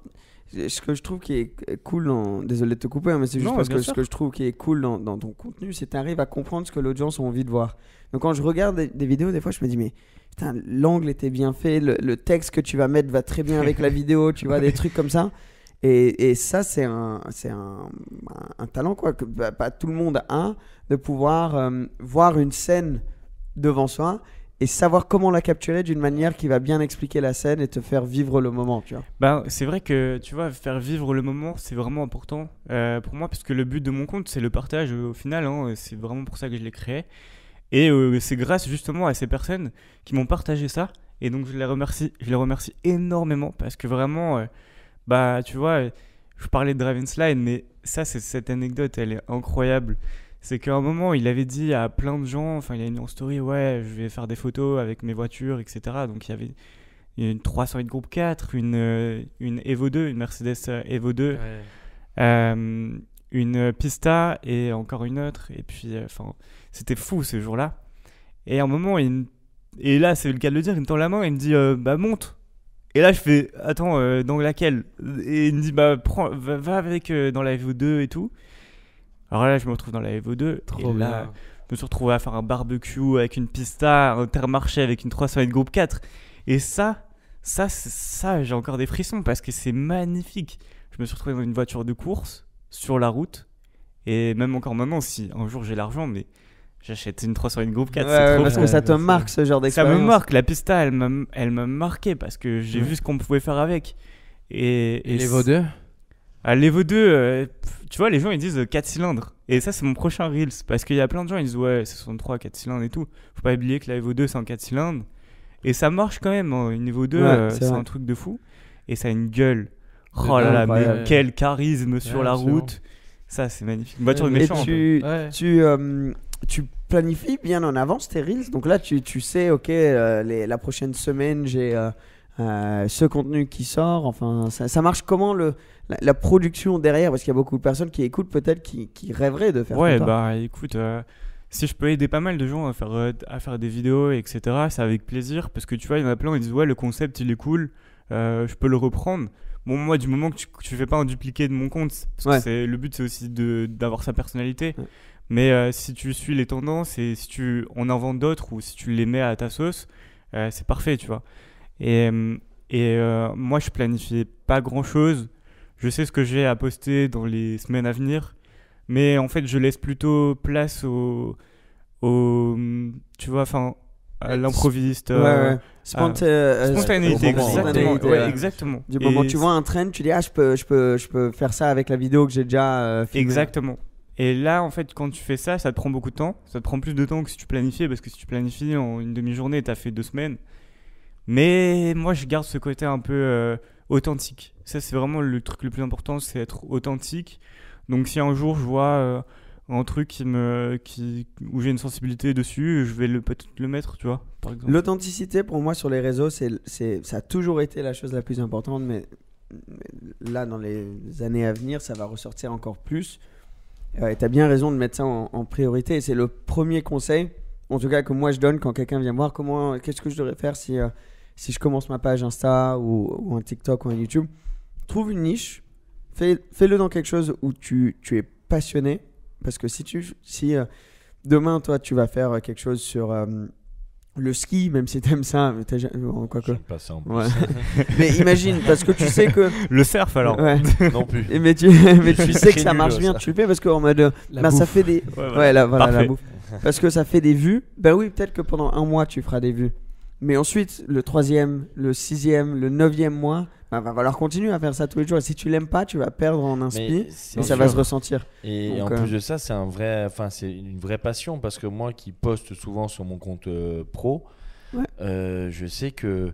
ce que je trouve qui est cool désolé de te couper, hein, mais c'est juste Non, parce bien que sûr. ce que je trouve qui est cool dans ton contenu, c'est que tu arrives à comprendre ce que l'audience a envie de voir. Donc quand je regarde des vidéos, des fois je me dis mais putain, l'angle était bien fait, le texte que tu vas mettre va très bien avec la vidéo, tu vois, des trucs comme ça. Et ça, c'est un talent quoi, que pas tout le monde a, de pouvoir voir une scène devant soi et savoir comment la capturer d'une manière qui va bien expliquer la scène et te faire vivre le moment, tu vois. Ben, c'est vrai que, tu vois, faire vivre le moment, c'est vraiment important pour moi, parce que le but de mon compte, c'est le partage au final, hein, c'est vraiment pour ça que je l'ai créé. Et c'est grâce justement à ces personnes qui m'ont partagé ça. Et donc je les remercie énormément, parce que vraiment, bah, tu vois, je parlais de Drive and Slide, mais ça, cette anecdote, elle est incroyable. C'est qu'à un moment, il avait dit à plein de gens, enfin, il a mis en story, ouais, je vais faire des photos avec mes voitures, etc. Donc il y avait une 308 Group 4, une Evo 2, une Mercedes Evo 2, une Pista et encore une autre. Et puis, enfin, c'était fou ce jour-là. Et à un moment, et là, c'est le cas de le dire, il me tend la main et il me dit, bah, monte. Et là, je fais, attends, dans laquelle? Et il me dit, bah, va avec dans la Evo 2 et tout. Alors là, je me retrouve dans la Evo 2. Trop et là, bien. je me suis retrouvé à faire un barbecue avec une Pista, un Intermarché avec une 308 Group 4. Et ça, j'ai encore des frissons parce que c'est magnifique. Je me suis retrouvé dans une voiture de course, sur la route. Et même encore maintenant, si un jour j'ai l'argent, mais j'achète une 308 Group 4. Ouais, c'est trop parce bien. que ça te bien sûr. marque ce genre Ça d'expérience. me marque. La Pista, elle m'a marqué parce que j'ai vu ce qu'on pouvait faire avec. Et les Evo 2? À l'Evo 2, tu vois, les gens ils disent 4 cylindres. Et ça, c'est mon prochain Reels. Parce qu'il y a plein de gens, ils disent ouais, c'est 63, 4 cylindres et tout. Faut pas oublier que la Evo 2, c'est un 4 cylindres. Et ça marche quand même. Hein. Une Evo 2, Ouais, c'est c'est vrai. un truc de fou. Et ça a une gueule. Oh De là là, mais incroyable. quel charisme sur Ouais, la absolument. route. Ça, c'est magnifique. Une voiture de Et méchant. Ouais. Tu planifies bien en avance tes reels. Donc là, tu sais, ok, la prochaine semaine, j'ai ce contenu qui sort. Enfin, ça marche comment la production derrière? Parce qu'il y a beaucoup de personnes qui écoutent peut-être qui rêveraient de faire Ouais, comme toi. bah écoute, si je peux aider pas mal de gens à faire des vidéos, etc., c'est avec plaisir. Parce que tu vois, il y en a plein, ils disent ouais, le concept il est cool, je peux le reprendre. Bon, moi, du moment que tu fais pas un dupliqué de mon compte, parce Ouais. que le but c'est aussi d'avoir sa personnalité. Ouais. Mais si tu suis les tendances et si tu en inventes d'autres ou si tu les mets à ta sauce, c'est parfait, tu vois. Et moi, je planifiais pas grand chose. Je sais ce que j'ai à poster dans les semaines à venir. Mais en fait, je laisse plutôt place tu vois, enfin, à l'improviste. Ouais, ouais. Spontanéité, au moment, exactement. spontanéité, Ouais, exactement. Du moment Et que tu vois un trend, tu dis ah, je peux faire ça avec la vidéo que j'ai déjà filmée. Exactement. Et là, en fait, quand tu fais ça, ça te prend beaucoup de temps. Ça te prend plus de temps que si tu planifiais, parce que si tu planifies en une demi-journée, t'as fait 2 semaines. Mais moi, je garde ce côté un peu authentique. Ça, c'est vraiment le truc le plus important, c'est être authentique. Donc, si un jour je vois un truc où j'ai une sensibilité dessus, je vais peut-être le mettre, tu vois, par exemple. L'authenticité, pour moi, sur les réseaux, ça a toujours été la chose la plus importante, mais là, dans les années à venir, ça va ressortir encore plus. Et tu as bien raison de mettre ça en priorité. Et c'est le premier conseil, en tout cas, que moi je donne quand quelqu'un vient me voir qu'est-ce que je devrais faire si je commence ma page Insta ou un TikTok ou un YouTube. Trouve une niche, fais-le dans quelque chose où tu es passionné. Parce que si demain, toi, tu vas faire quelque chose sur le ski, même si t'aimes ça, mais quoi que. J'aime pas ça en plus. Ouais. Mais imagine, parce que tu sais que. Le surf, alors. Ouais. Non plus. Mais tu sais que très ça nul, marche bien, ça. tu le fais parce qu'en mode. La Bah, ça bouffe. fait des. Ouais, Ouais, la Parfait. bouffe. Parce que ça fait des vues. Ben oui, peut-être que pendant un mois, tu feras des vues. Mais ensuite, le 3e, le 6e, le 9e mois, bah, va falloir continuer à faire ça tous les jours. Et si tu l'aimes pas, tu vas perdre en inspi. c'est Et ça sûr. va se ressentir. Et Donc, en plus de ça, c'est une vraie passion parce que moi qui poste souvent sur mon compte pro, Ouais. je sais que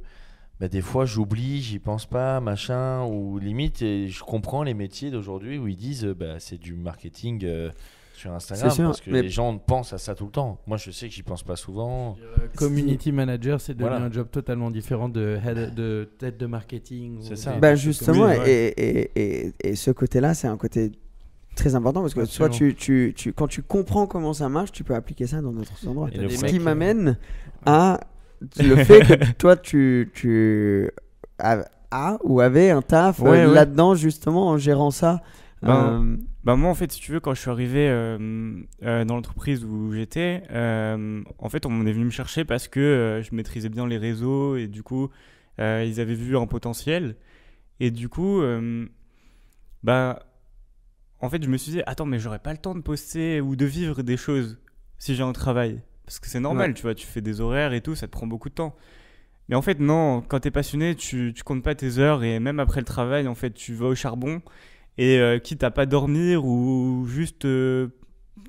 bah, des fois j'oublie, j'y pense pas, machin, ou limite, et je comprends les métiers d'aujourd'hui où ils disent bah, c'est du marketing sur Instagram C'est sûr, parce que mais- les gens pensent à ça tout le temps. Moi je sais que j'y pense pas souvent. Community manager, c'est devenu Voilà. un job totalement différent de tête de marketing. C'est ou ça. des Bah trucs justement, comme ça. et ce côté-là, c'est un côté très important parce que soit Absolument. quand tu comprends comment ça marche, tu peux appliquer ça dans d'autres endroits. Et le Ce fait qui que- m'amène à le fait que toi, tu as ou avais un taf Ouais, ouais. là-dedans, justement, en gérant ça. Bah moi en fait si tu veux quand je suis arrivé dans l'entreprise où j'étais en fait on est venu me chercher parce que je maîtrisais bien les réseaux et du coup ils avaient vu un potentiel et du coup bah en fait je me suis dit attends mais j'aurais pas le temps de poster ou de vivre des choses si j'ai un travail parce que c'est normal, tu vois, tu fais des horaires et tout, ça te prend beaucoup de temps. Mais en fait, non, quand t'es passionné, tu comptes pas tes heures et même après le travail, en fait, tu vas au charbon et quitte à pas dormir ou juste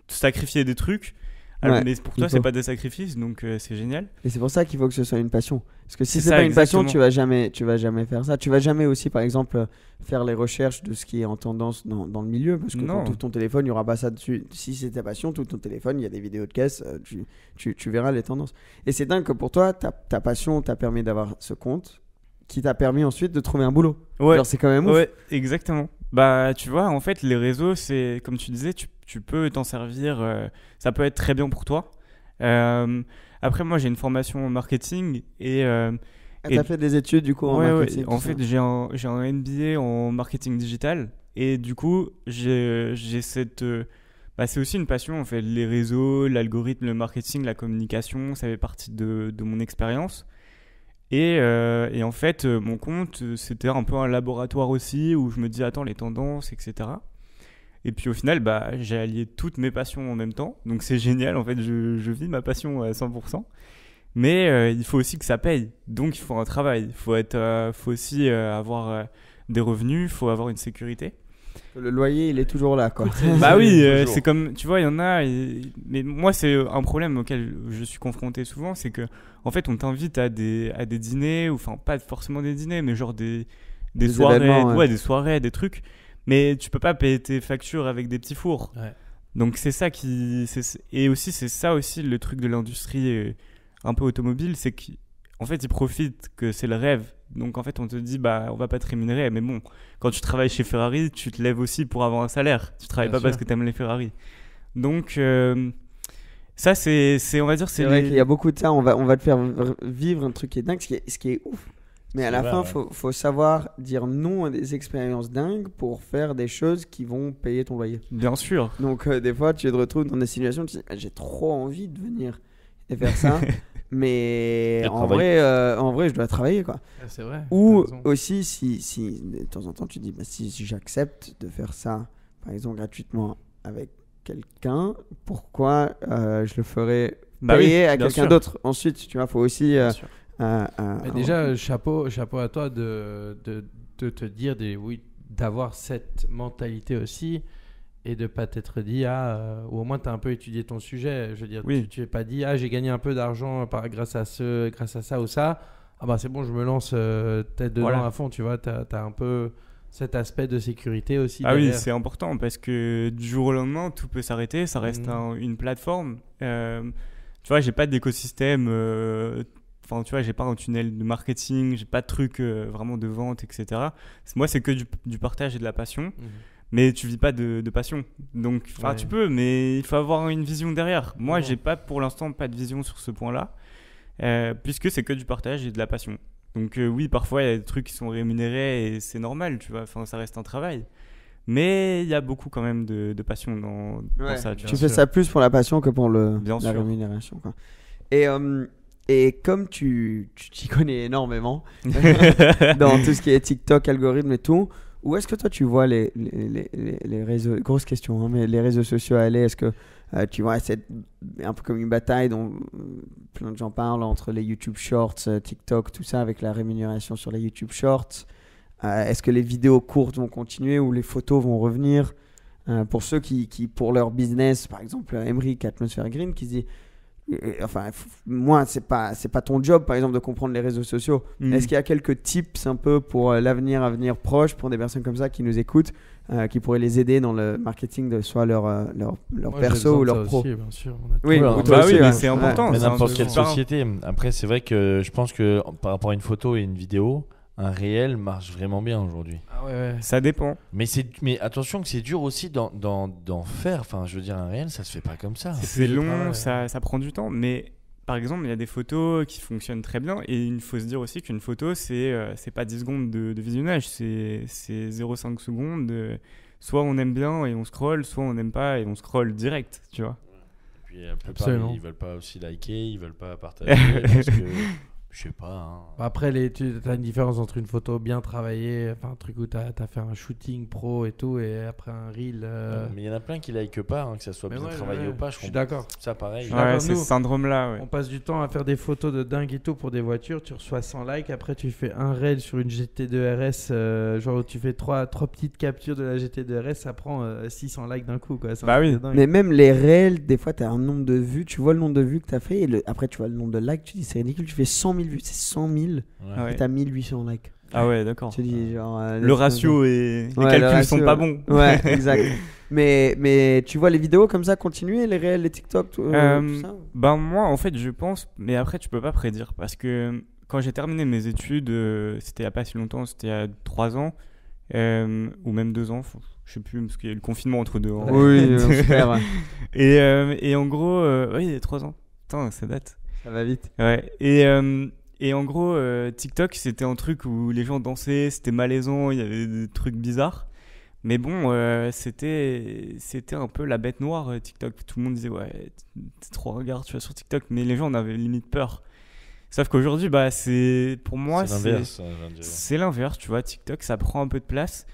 sacrifier des trucs. Alors, Ouais, mais pour il toi, c'est faut. pas des sacrifices, donc c'est génial. Et c'est pour ça qu'il faut que ce soit une passion. Parce que si C'est c'est ça, pas une passion, exactement. tu vas jamais faire ça. Tu vas jamais aussi, par exemple, faire les recherches de ce qui est en tendance dans le milieu. Parce que quand Non. tu ouvres ton téléphone, il n'y aura pas ça dessus. Si c'est ta passion, tout ton téléphone, il y a des vidéos de caisse, tu verras les tendances. Et c'est dingue que pour toi, ta passion t'a permis d'avoir ce compte qui t'a permis ensuite de trouver un boulot. Ouais. Genre, c'est quand même ouf. Ouais, exactement. Bah, tu vois, en fait, les réseaux, c'est comme tu disais, tu peux t'en servir. Ça peut être très bien pour toi. Après, moi, j'ai une formation en marketing et Ah, et- t'as fait des études du coup en ouais, marketing. en tout ça. fait, j'ai un MBA en marketing digital et du coup, j'ai cette bah, c'est aussi une passion en fait, les réseaux, l'algorithme, le marketing, la communication, ça fait partie de mon expérience. Et en fait, mon compte, c'était un peu un laboratoire aussi où je me dis, attends, les tendances, etc. Et puis au final, bah, j'ai allié toutes mes passions en même temps. Donc c'est génial, en fait, je vis ma passion à 100%. Mais il faut aussi que ça paye. Donc il faut un travail. Faut aussi avoir des revenus, il faut avoir une sécurité. Le loyer, il est toujours là, quoi. Bah oui, Toujours. c'est comme, tu vois, il y en a, mais moi c'est un problème auquel je suis confronté souvent, c'est que en fait on t'invite à des dîners, ou enfin pas forcément des dîners, mais genre des Des soirées, événements, ouais. des soirées, des trucs, mais tu peux pas payer tes factures avec des petits fours. Ouais. Donc c'est ça et aussi c'est ça aussi le truc de l'industrie un peu automobile, c'est qu'en fait ils profitent que c'est le rêve. Donc en fait on te dit bah on va pas te rémunérer, mais bon, quand tu travailles chez Ferrari, tu te lèves aussi pour avoir un salaire. Tu travailles Bien pas parce sûr. que t'aimes les Ferrari. Donc ça c'est on va dire C'est c'est vrai les... qu'il y a beaucoup de ça. On va te faire vivre un truc qui est dingue, ce qui est ouf. Mais à C'est la vrai, fin, ouais. faut savoir dire non à des expériences dingues pour faire des choses qui vont payer ton loyer. Bien sûr. Donc, des fois, tu te retrouves dans des situations où tu te dis, ah, j'ai trop envie de venir et faire ça. Mais Et en vrai, je dois travailler, quoi. C'est vrai. Ou t'as raison. aussi, si de temps en temps, tu te dis, bah, si j'accepte de faire ça, par exemple, gratuitement avec quelqu'un, pourquoi je le ferais Bah oui, payer à bien quelqu'un sûr. d'autre ensuite? Tu vois, faut aussi. Bien sûr. Mais déjà, chapeau à toi de te dire oui, d'avoir cette mentalité aussi et de pas t'être dit ou au moins tu as un peu étudié ton sujet. Je veux dire, Oui. tu n'es pas dit j'ai gagné un peu d'argent grâce à ça ou ça. Ah bah c'est bon, je me lance tête dedans Voilà. à fond, tu vois, tu as un peu cet aspect de sécurité aussi Ah oui, derrière. c'est important parce que du jour au lendemain, tout peut s'arrêter. Ça reste une plateforme. Tu vois, j'ai pas d'écosystème. Enfin, tu vois, j'ai pas un tunnel de marketing. J'ai pas de truc vraiment de vente, etc. Moi, c'est que du partage et de la passion. Mhm. Mais tu vis pas de passion. Donc, enfin, Ouais. tu peux, mais il faut avoir une vision derrière. Moi, Mhm. j'ai pas, pour l'instant, pas de vision sur ce point-là. Puisque c'est que du partage et de la passion. Donc oui, parfois il y a des trucs qui sont rémunérés et c'est normal, tu vois, enfin, ça reste un travail. Mais il y a beaucoup quand même de passion dans Ouais, ça, tu bien fais sûr. ça plus pour la passion que pour Bien la sûr. rémunération, quoi. Et comme tu t'y connais énormément dans tout ce qui est TikTok, algorithme et tout, où est-ce que toi tu vois les réseaux, grosse question, hein, mais les réseaux sociaux aller, est-ce que tu vois c'est un peu comme une bataille dont plein de gens parlent entre les YouTube Shorts, TikTok, tout ça avec la rémunération sur les YouTube Shorts. Est-ce que les vidéos courtes vont continuer ou les photos vont revenir? Pour ceux qui, pour leur business, par exemple, Emric, Atmosphere Green, qui se dit enfin, moi, c'est pas ton job, par exemple, de comprendre les réseaux sociaux. Mm. Est-ce qu'il y a quelques tips un peu pour l'avenir, à venir proche, pour des personnes comme ça qui nous écoutent, qui pourraient les aider dans le marketing de soit leur Moi, j'ai perso ou besoin de leur ça pro? aussi, bien sûr. On a Oui, tout. Ouais, ou Bah toi oui, aussi, mais ouais. c'est important. Mais c'est un n'importe truc quelle super- société. Après, c'est vrai que je pense que par rapport à une photo et une vidéo, un réel marche vraiment bien aujourd'hui. Ah ouais. Ça dépend. Mais attention que c'est dur aussi d'en faire. Enfin, je veux dire, un réel, ça se fait pas comme ça. C'est plus de long, travail, ça prend du temps, mais par exemple, il y a des photos qui fonctionnent très bien et il faut se dire aussi qu'une photo, c'est pas 10 secondes de visionnage, c'est 0,5 secondes. Soit on aime bien et on scrolle, soit on n'aime pas et on scrolle direct, tu vois. Puis la plupart, Absolument. ils veulent pas aussi liker, ils veulent pas partager parce que Je sais pas. Hein. Après, tu as une différence entre une photo bien travaillée, enfin un truc où tu as fait un shooting pro et tout, et après un reel. Mais il y en a plein qui like pas, hein, que ça soit bien travaillé ou pas. Je suis d'accord. Ça, pareil. Ouais, c'est ce syndrome-là. Ouais. On passe du temps à faire des photos de dingue et tout pour des voitures, tu reçois 100 likes, après tu fais un reel sur une GT2 RS, genre tu fais trois petites captures de la GT2 RS, ça prend 600 likes d'un coup. Quoi. Bah oui. Mais même les réels, des fois, tu as un nombre de vues, tu vois le nombre de vues que tu as fait, et après tu vois le nombre de likes, tu dis c'est ridicule, tu fais 100 000 vues, c'est 100 000, Ouais. et tu as 1800 likes. Ah ouais, d'accord. Tu dis genre. Le ratio et les calculs sont pas bons. Ouais, exact. mais tu vois les vidéos comme ça continuer, les réels, les TikTok, tout ça. Ben moi, en fait, je pense, mais après, tu peux pas prédire parce que quand j'ai terminé mes études, c'était il y a pas si longtemps, c'était il y a 3 ans ou même 2 ans, je sais plus parce qu'il y a eu le confinement entre deux. Oui, super. Ouais. Et en gros, oui, il y a 3 ans. Putain, ça date. Ça va vite. Ouais. Et en gros, TikTok, c'était un truc où les gens dansaient, c'était malaisant, il y avait des trucs bizarres. Mais bon, c'était un peu la bête noire, TikTok. Tout le monde disait, ouais, t'es trop regard, tu vas sur TikTok. Mais les gens en avaient limite peur. Sauf qu'aujourd'hui, bah, pour moi, c'est l'inverse. C'est l'inverse, tu vois. TikTok, ça prend un peu de place.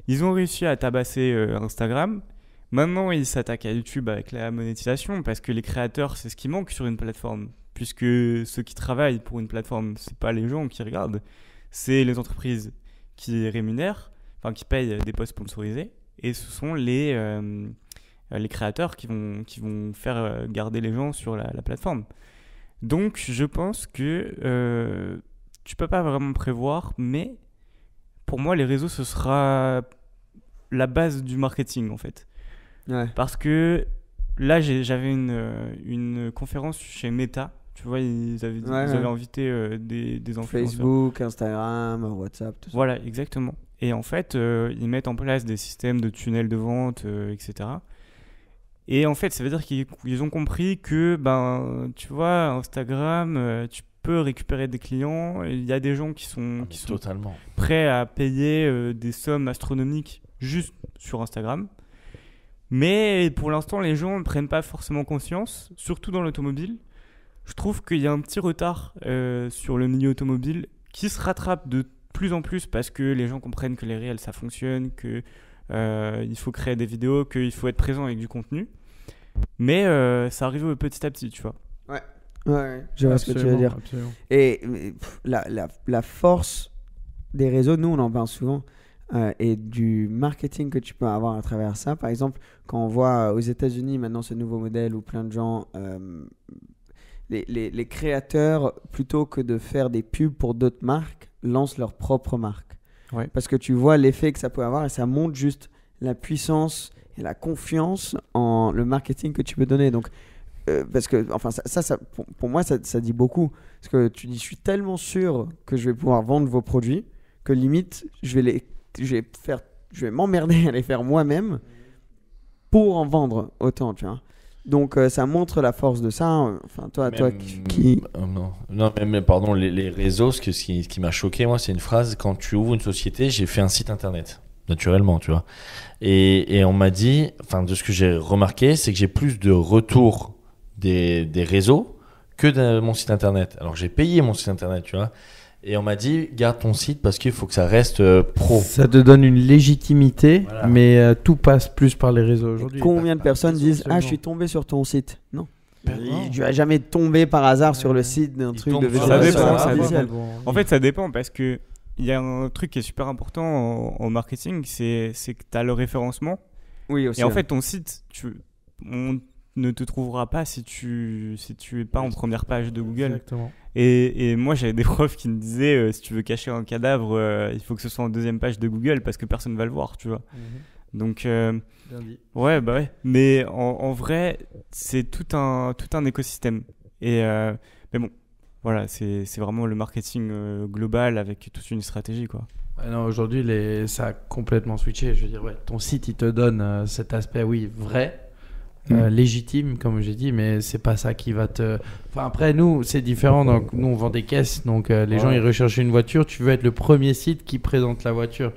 Ils ont réussi à tabasser Instagram. Maintenant, ils s'attaquent à YouTube avec la monétisation parce que les créateurs, c'est ce qui manque sur une plateforme. Puisque ceux qui travaillent pour une plateforme, c'est pas les gens qui regardent, c'est les entreprises qui rémunèrent, enfin qui payent des posts sponsorisés, et ce sont les créateurs qui vont faire garder les gens sur la plateforme. Donc je pense que tu peux pas vraiment prévoir, mais pour moi les réseaux ce sera la base du marketing en fait. Ouais. Parce que là j'avais une conférence chez Meta. Tu vois, ils avaient invité des influenceurs. Facebook, Instagram, WhatsApp, tout ça. Voilà, exactement. Et en fait, ils mettent en place des systèmes de tunnels de vente, etc. Et en fait, ça veut dire qu'ils ont compris que, tu vois, Instagram, tu peux récupérer des clients. Il y a des gens qui sont prêts à payer des sommes astronomiques juste sur Instagram. Mais pour l'instant, les gens ne prennent pas forcément conscience, surtout dans l'automobile. Je trouve qu'il y a un petit retard sur le milieu automobile qui se rattrape de plus en plus parce que les gens comprennent que les réels ça fonctionne, qu'il faut créer des vidéos, qu'il faut être présent avec du contenu. Mais ça arrive petit à petit, tu vois. Ouais, je vois ce que tu veux dire. Absolument. Et la force des réseaux, nous on en parle souvent, et du marketing que tu peux avoir à travers ça. Par exemple, quand on voit aux États-Unis maintenant ce nouveau modèle où plein de gens. Les créateurs, plutôt que de faire des pubs pour d'autres marques, lancent leur propre marque. Ouais. Parce que tu vois l'effet que ça peut avoir et ça montre juste la puissance et la confiance en le marketing que tu peux donner. Donc, parce que, enfin, ça pour moi, ça dit beaucoup. Parce que tu dis, je suis tellement sûr que je vais pouvoir vendre vos produits que limite, je vais m'emmerder à les faire moi-même pour en vendre autant, tu vois. Donc ça montre la force de ça. Enfin, toi qui... Non, mais pardon, les réseaux, ce qui m'a choqué, moi, c'est une phrase, quand tu ouvres une société, j'ai fait un site internet, naturellement, tu vois. Et on m'a dit, enfin, de ce que j'ai remarqué, c'est que j'ai plus de retours des réseaux que de mon site internet. Alors j'ai payé mon site internet, tu vois. Et on m'a dit, garde ton site parce qu'il faut que ça reste pro. Ça te donne une légitimité, voilà. Mais tout passe plus par les réseaux aujourd'hui. Combien de personnes disent « Ah, je suis tombé sur ton site ?» Non. Tu vas jamais tomber par hasard sur le site d'un truc de végétation artificielle. En fait, ça dépend parce que il y a un truc qui est super important en marketing, c'est que tu as le référencement. Oui, aussi. Et en fait, ton site, on ne te trouvera pas si tu es pas en première page de Google. Exactement. Et moi, j'avais des profs qui me disaient si tu veux cacher un cadavre, il faut que ce soit en deuxième page de Google parce que personne va le voir, tu vois. Donc, bien dit. Ouais. Mais en vrai, c'est tout un écosystème. Mais bon, voilà, c'est vraiment le marketing global avec toute une stratégie, quoi. Non, aujourd'hui, ça a complètement switché. Je veux dire, ton site, il te donne cet aspect, oui, vrai. Légitime comme j'ai dit, mais c'est pas ça qui va te... Enfin, après nous c'est différent, donc nous on vend des caisses, donc les gens ils recherchent une voiture, tu veux être le premier site qui présente la voiture,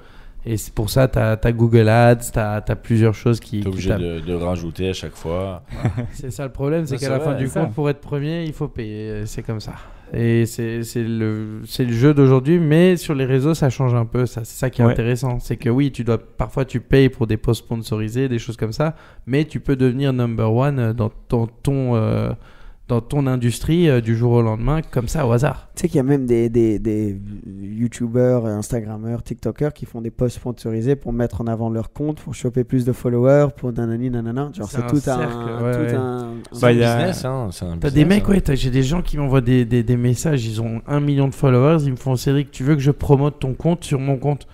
et c'est pour ça t'as Google Ads, t'as plusieurs choses qui... T'es obligé de rajouter à chaque fois. C'est ça le problème, c'est qu'à la fin du compte, pour être premier il faut payer, c'est comme ça. Et c'est le jeu d'aujourd'hui, mais sur les réseaux, ça change un peu. C'est ça qui est intéressant. C'est que oui, parfois tu payes pour des posts sponsorisés, des choses comme ça, mais tu peux devenir number one dans ton industrie du jour au lendemain, comme ça, au hasard. Tu sais qu'il y a même des youtubeurs, instagrammeurs, tiktokers qui font des posts sponsorisés pour mettre en avant leur compte, pour choper plus de followers, pour nanani nanana. Genre c'est tout un c'est un business, hein. T'as des mecs, j'ai des gens qui m'envoient des messages, ils ont 1 million de followers, ils me font Cédric, tu veux que je promote ton compte sur mon compte?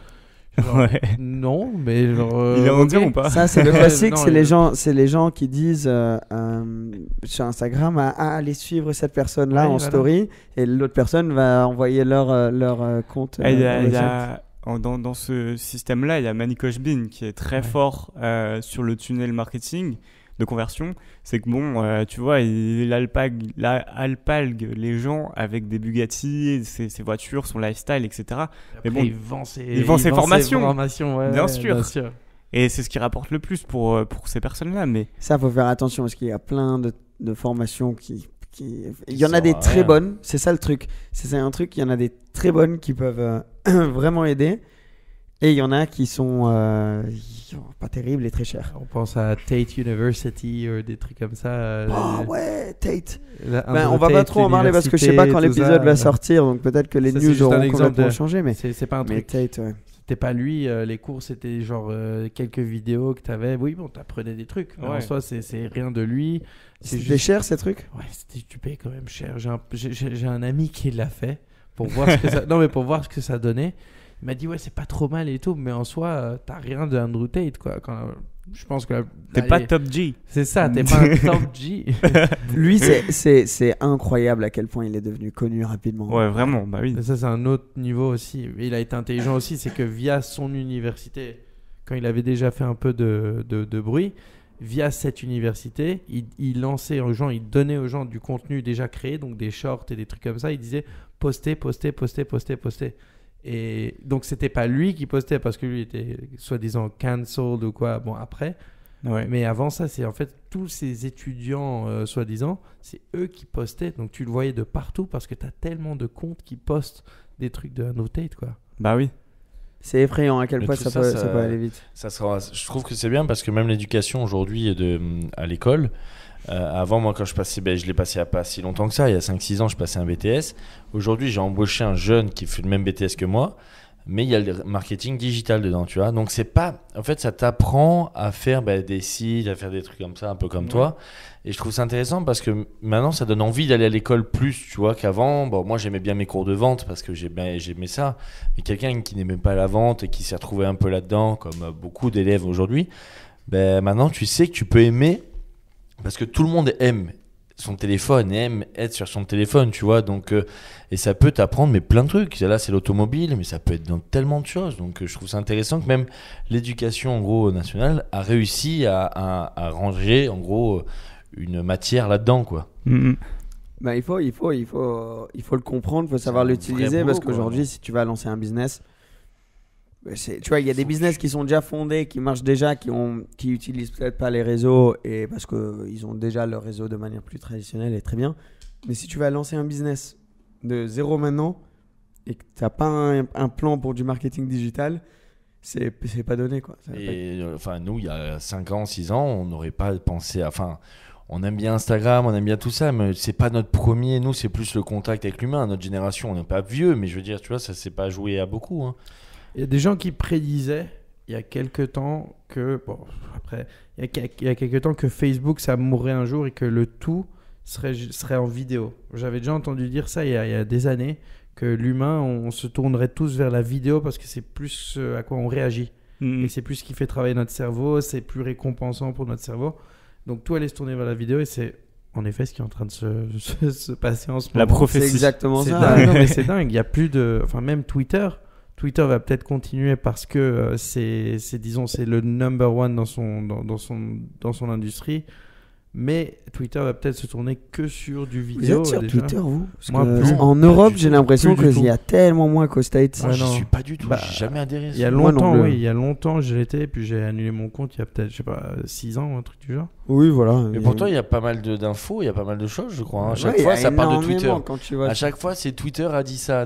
Genre, non, mais genre. Il est en dire ou pas? Ça, c'est le classique. C'est les gens qui disent sur Instagram allez suivre cette personne-là en story, et l'autre personne va envoyer leur compte. Dans ce système-là, il y a Manikosh Bean qui est très fort sur le tunnel marketing de conversion. C'est que bon, tu vois, il alpague les gens avec des Bugatti, ses voitures, son lifestyle, etc. Après, mais bon, il vend ses formations. Bien sûr. Et c'est ce qui rapporte le plus pour ces personnes-là. Mais ça, faut faire attention parce qu'il y a plein de formations il y en a des très bonnes. C'est ça le truc. C'est un truc. Il y en a des très bonnes qui peuvent vraiment aider. Et il y en a qui sont pas terribles et très chers. On pense à Tate University ou des trucs comme ça. Tate. On va pas trop en parler parce que je sais pas quand l'épisode va sortir, donc peut-être que les news auront complètement changé. Mais c'est pas un truc. Tate, c'était pas lui. Les cours, c'était genre quelques vidéos que t'avais. Oui, bon, t'apprenais des trucs. Mais en soi, c'est rien de lui. C'était cher ces trucs. Ouais, tu payes quand même cher. J'ai un ami qui l'a fait pour voir ce que ça. Non, mais pour voir ce que ça donnait. Il m'a dit c'est pas trop mal et tout, mais en soi t'as rien de Andrew Tate quoi. Je pense que t'es pas top G. C'est ça, t'es pas un top G. Lui c'est incroyable à quel point il est devenu connu rapidement. Ouais, vraiment, bah oui. Et ça c'est un autre niveau aussi. Il a été intelligent aussi, c'est que via son université, quand il avait déjà fait un peu de bruit, via cette université, il lançait aux gens, il donnait aux gens du contenu déjà créé, donc des shorts et des trucs comme ça. Il disait postez. Et donc c'était pas lui qui postait parce que lui était soi-disant cancelled ou quoi après, mais avant ça c'est en fait tous ces étudiants soi-disant, c'est eux qui postaient, donc tu le voyais de partout parce que t'as tellement de comptes qui postent des trucs de Andrew Tate quoi. Bah oui, c'est effrayant à quel point ça peut aller vite. Je trouve que c'est bien parce que même l'éducation aujourd'hui à l'école, avant moi quand je passais, je l'ai passé il n'y a pas si longtemps que ça, il y a 5-6 ans je passais un BTS. Aujourd'hui j'ai embauché un jeune qui fait le même BTS que moi, mais il y a le marketing digital dedans, tu vois. Donc c'est pas, en fait ça t'apprend à faire des sites, à faire des trucs comme ça, un peu comme toi. Et je trouve ça intéressant parce que maintenant ça donne envie d'aller à l'école plus, tu vois, qu'avant. Bon, moi j'aimais bien mes cours de vente parce que j'aimais ça, mais quelqu'un qui n'aimait pas la vente et qui s'est retrouvé un peu là-dedans, comme beaucoup d'élèves aujourd'hui, maintenant tu sais que tu peux aimer. Parce que tout le monde aime son téléphone et aime être sur son téléphone, tu vois. Donc, et ça peut t'apprendre plein de trucs. Là, c'est l'automobile, mais ça peut être dans tellement de choses. Donc, je trouve ça intéressant que même l'éducation, en gros, nationale a réussi à ranger, en gros, une matière là-dedans, quoi. Mm-hmm. Il faut le comprendre, il faut savoir l'utiliser. Parce qu'aujourd'hui, si tu vas lancer un business... Tu vois, il y a des business qui sont déjà fondés, qui marchent déjà, qui utilisent peut-être pas les réseaux et parce qu'ils ont déjà leur réseau de manière plus traditionnelle et très bien. Mais si tu vas lancer un business de zéro maintenant et que tu n'as pas un plan pour du marketing digital, c'est pas donné quoi. Nous, il y a 5 ans, 6 ans, on n'aurait pas pensé à... On aime bien Instagram, on aime bien tout ça, mais c'est pas notre premier. Nous, c'est plus le contact avec l'humain. Notre génération, on n'est pas vieux, mais je veux dire, tu vois, ça s'est pas joué à beaucoup, hein. Il y a des gens qui prédisaient il y a quelques temps que Facebook ça mourrait un jour et que le tout serait en vidéo. J'avais déjà entendu dire ça il y a des années, que l'humain on se tournerait tous vers la vidéo parce que c'est plus à quoi on réagit et c'est plus ce qui fait travailler notre cerveau, c'est plus récompensant pour notre cerveau. Donc tout allait se tourner vers la vidéo et c'est en effet ce qui est en train de se passer en ce moment. La prophétie. C'est exactement ça. Dingue. Non, mais c'est dingue. Il y a plus de, même Twitter va peut-être continuer parce que c'est le number one dans son industrie. Mais Twitter va peut-être se tourner que sur du Vous vidéo. êtes sur déjà. Twitter, vous? Parce Moi, que plus. en Europe, du j'ai tout. l'impression Plus du qu'il y a tellement moins qu'aux States. Moi, Ouais, j'y non. suis pas du tout. Bah, J'ai jamais adhéré. Il y a Moi non longtemps, plus. oui, il y a longtemps, je l'étais, puis j'ai annulé mon compte il y a peut-être, je sais pas, 6 ans ou un truc du genre. Oui, voilà. Mais pourtant, il y a pas mal d'infos, il y a pas mal de choses, je crois. À chaque Ouais, fois, il y a ça parle de énormément Twitter. Quand tu vois À chaque fois, c'est Twitter a dit ça,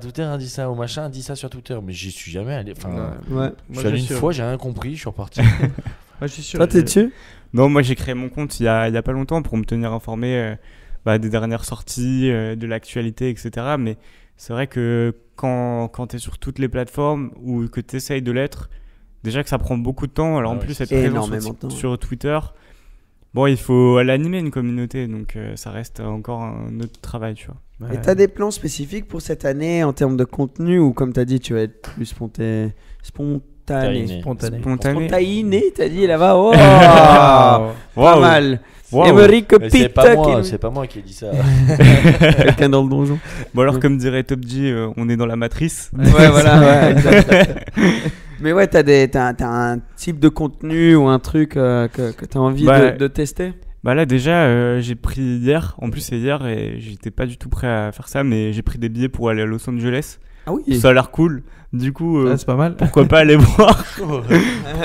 ou machin a dit ça sur Twitter. Mais j'y suis jamais allé. Enfin, Ouais. je suis allé une fois, j'ai rien compris, je suis reparti. Moi, je suis sûr. Toi, t'es dessus? Non, moi j'ai créé mon compte il y a pas longtemps pour me tenir informé des dernières sorties, de l'actualité, etc. Mais c'est vrai que quand tu es sur toutes les plateformes ou que tu essayes de l'être, déjà que ça prend beaucoup de temps. Alors en Ouais, plus, être c'est présent énormément de temps. sur Twitter, bon, il faut l'animer une communauté, donc ça reste encore un autre travail, tu vois. Et t'as des plans spécifiques pour cette année en termes de contenu ou comme t'as dit, tu vas être plus spontané? Spontané. Spontané, t'as dit là-bas. Oh, Ah. pas mal. Waouh. Émeric Mais c'est Pitt, pas moi, qui- c'est pas moi qui ai dit ça. quelqu'un dans le donjon. Bon, alors, comme dirait Top G, on est dans la matrice. Ouais, voilà. Ouais, exact. Mais ouais, t'as un type de contenu ou un truc que t'as envie de tester? Bah là déjà j'ai pris hier, en plus c'est hier et j'étais pas du tout prêt à faire ça, mais j'ai pris des billets pour aller à Los Angeles. Ah oui. Ça a l'air cool. Du coup C'est pas mal. pourquoi pas aller voir, pourquoi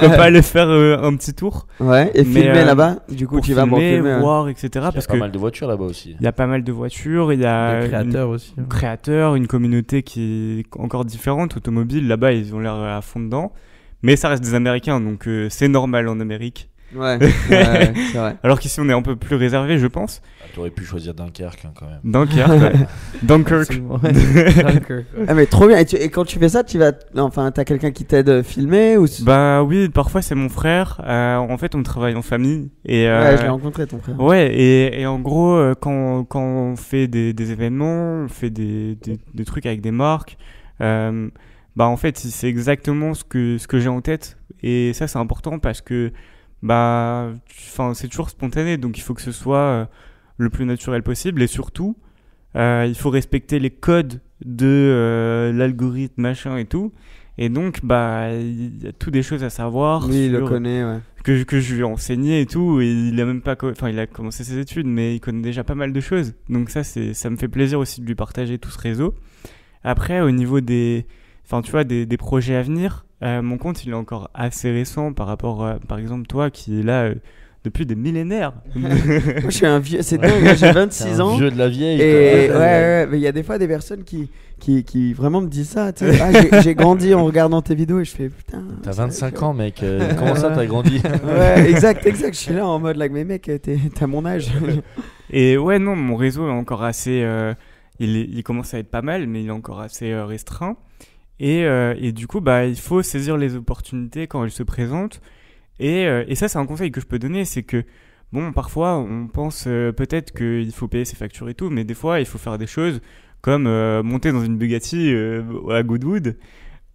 pas aller faire un petit tour Ouais, et Mais, filmer là-bas. Du coup, pour tu vas pour filmer, filmer. Ouais. voir, etc. Il y a Parce pas que mal de voitures là-bas aussi. il y a pas mal de voitures, il y a Des créateurs aussi. une créateurs, une communauté qui est encore différente, automobile. Là-bas ils ont l'air à fond dedans, mais ça reste des Américains, donc c'est normal en Amérique. Ouais, c'est vrai. Alors qu'ici on est un peu plus réservé, je pense. Ah, t'aurais pu choisir Dunkerque hein, quand même. Dunkerque, ouais. Dunkirk. Absolument, ouais. Dunkirk, ouais. Ah, mais trop bien. Et quand tu fais ça, t'as quelqu'un qui t'aide à filmer ou... Bah oui, parfois c'est mon frère. En fait, on travaille en famille. Et, Ouais, je l'ai rencontré, ton frère. ouais, et en gros, quand on fait des événements, on fait des trucs avec des marques, bah en fait, c'est exactement ce que j'ai en tête. Et ça, c'est important parce que bah, c'est toujours spontané, donc il faut que ce soit le plus naturel possible. Et surtout, il faut respecter les codes de l'algorithme, machin et tout. Et donc, bah, il y a tout des choses à savoir. Oui, il le sur- connaît, ouais. que je lui ai enseigné et tout, et il a même pas il a commencé ses études, mais il connaît déjà pas mal de choses, donc ça me fait plaisir aussi de lui partager tout ce réseau. Après, au niveau des projets à venir, mon compte il est encore assez récent par rapport par exemple toi qui est là depuis des millénaires. Moi, je suis un vieux, c'est dingue, hein, j'ai 26 ans. Vieux de la vieille. Et quoi. ouais, mais il y a des fois des personnes qui vraiment me disent ça. Tu sais. Ah, j'ai grandi en regardant tes vidéos et je fais putain. T'as c'est vrai 25 que- ans, mec. Comment ça, t'as grandi? Ouais, exact. Je suis là en mode, là, mais mec, t'as mon âge. Et ouais, non, mon réseau est encore assez il commence à être pas mal, mais il est encore assez restreint. Et du coup, bah, il faut saisir les opportunités quand elles se présentent. Et ça, c'est un conseil que je peux donner, c'est que, bon, parfois, on pense peut-être qu'il faut payer ses factures et tout, mais des fois, il faut faire des choses comme monter dans une Bugatti à Goodwood,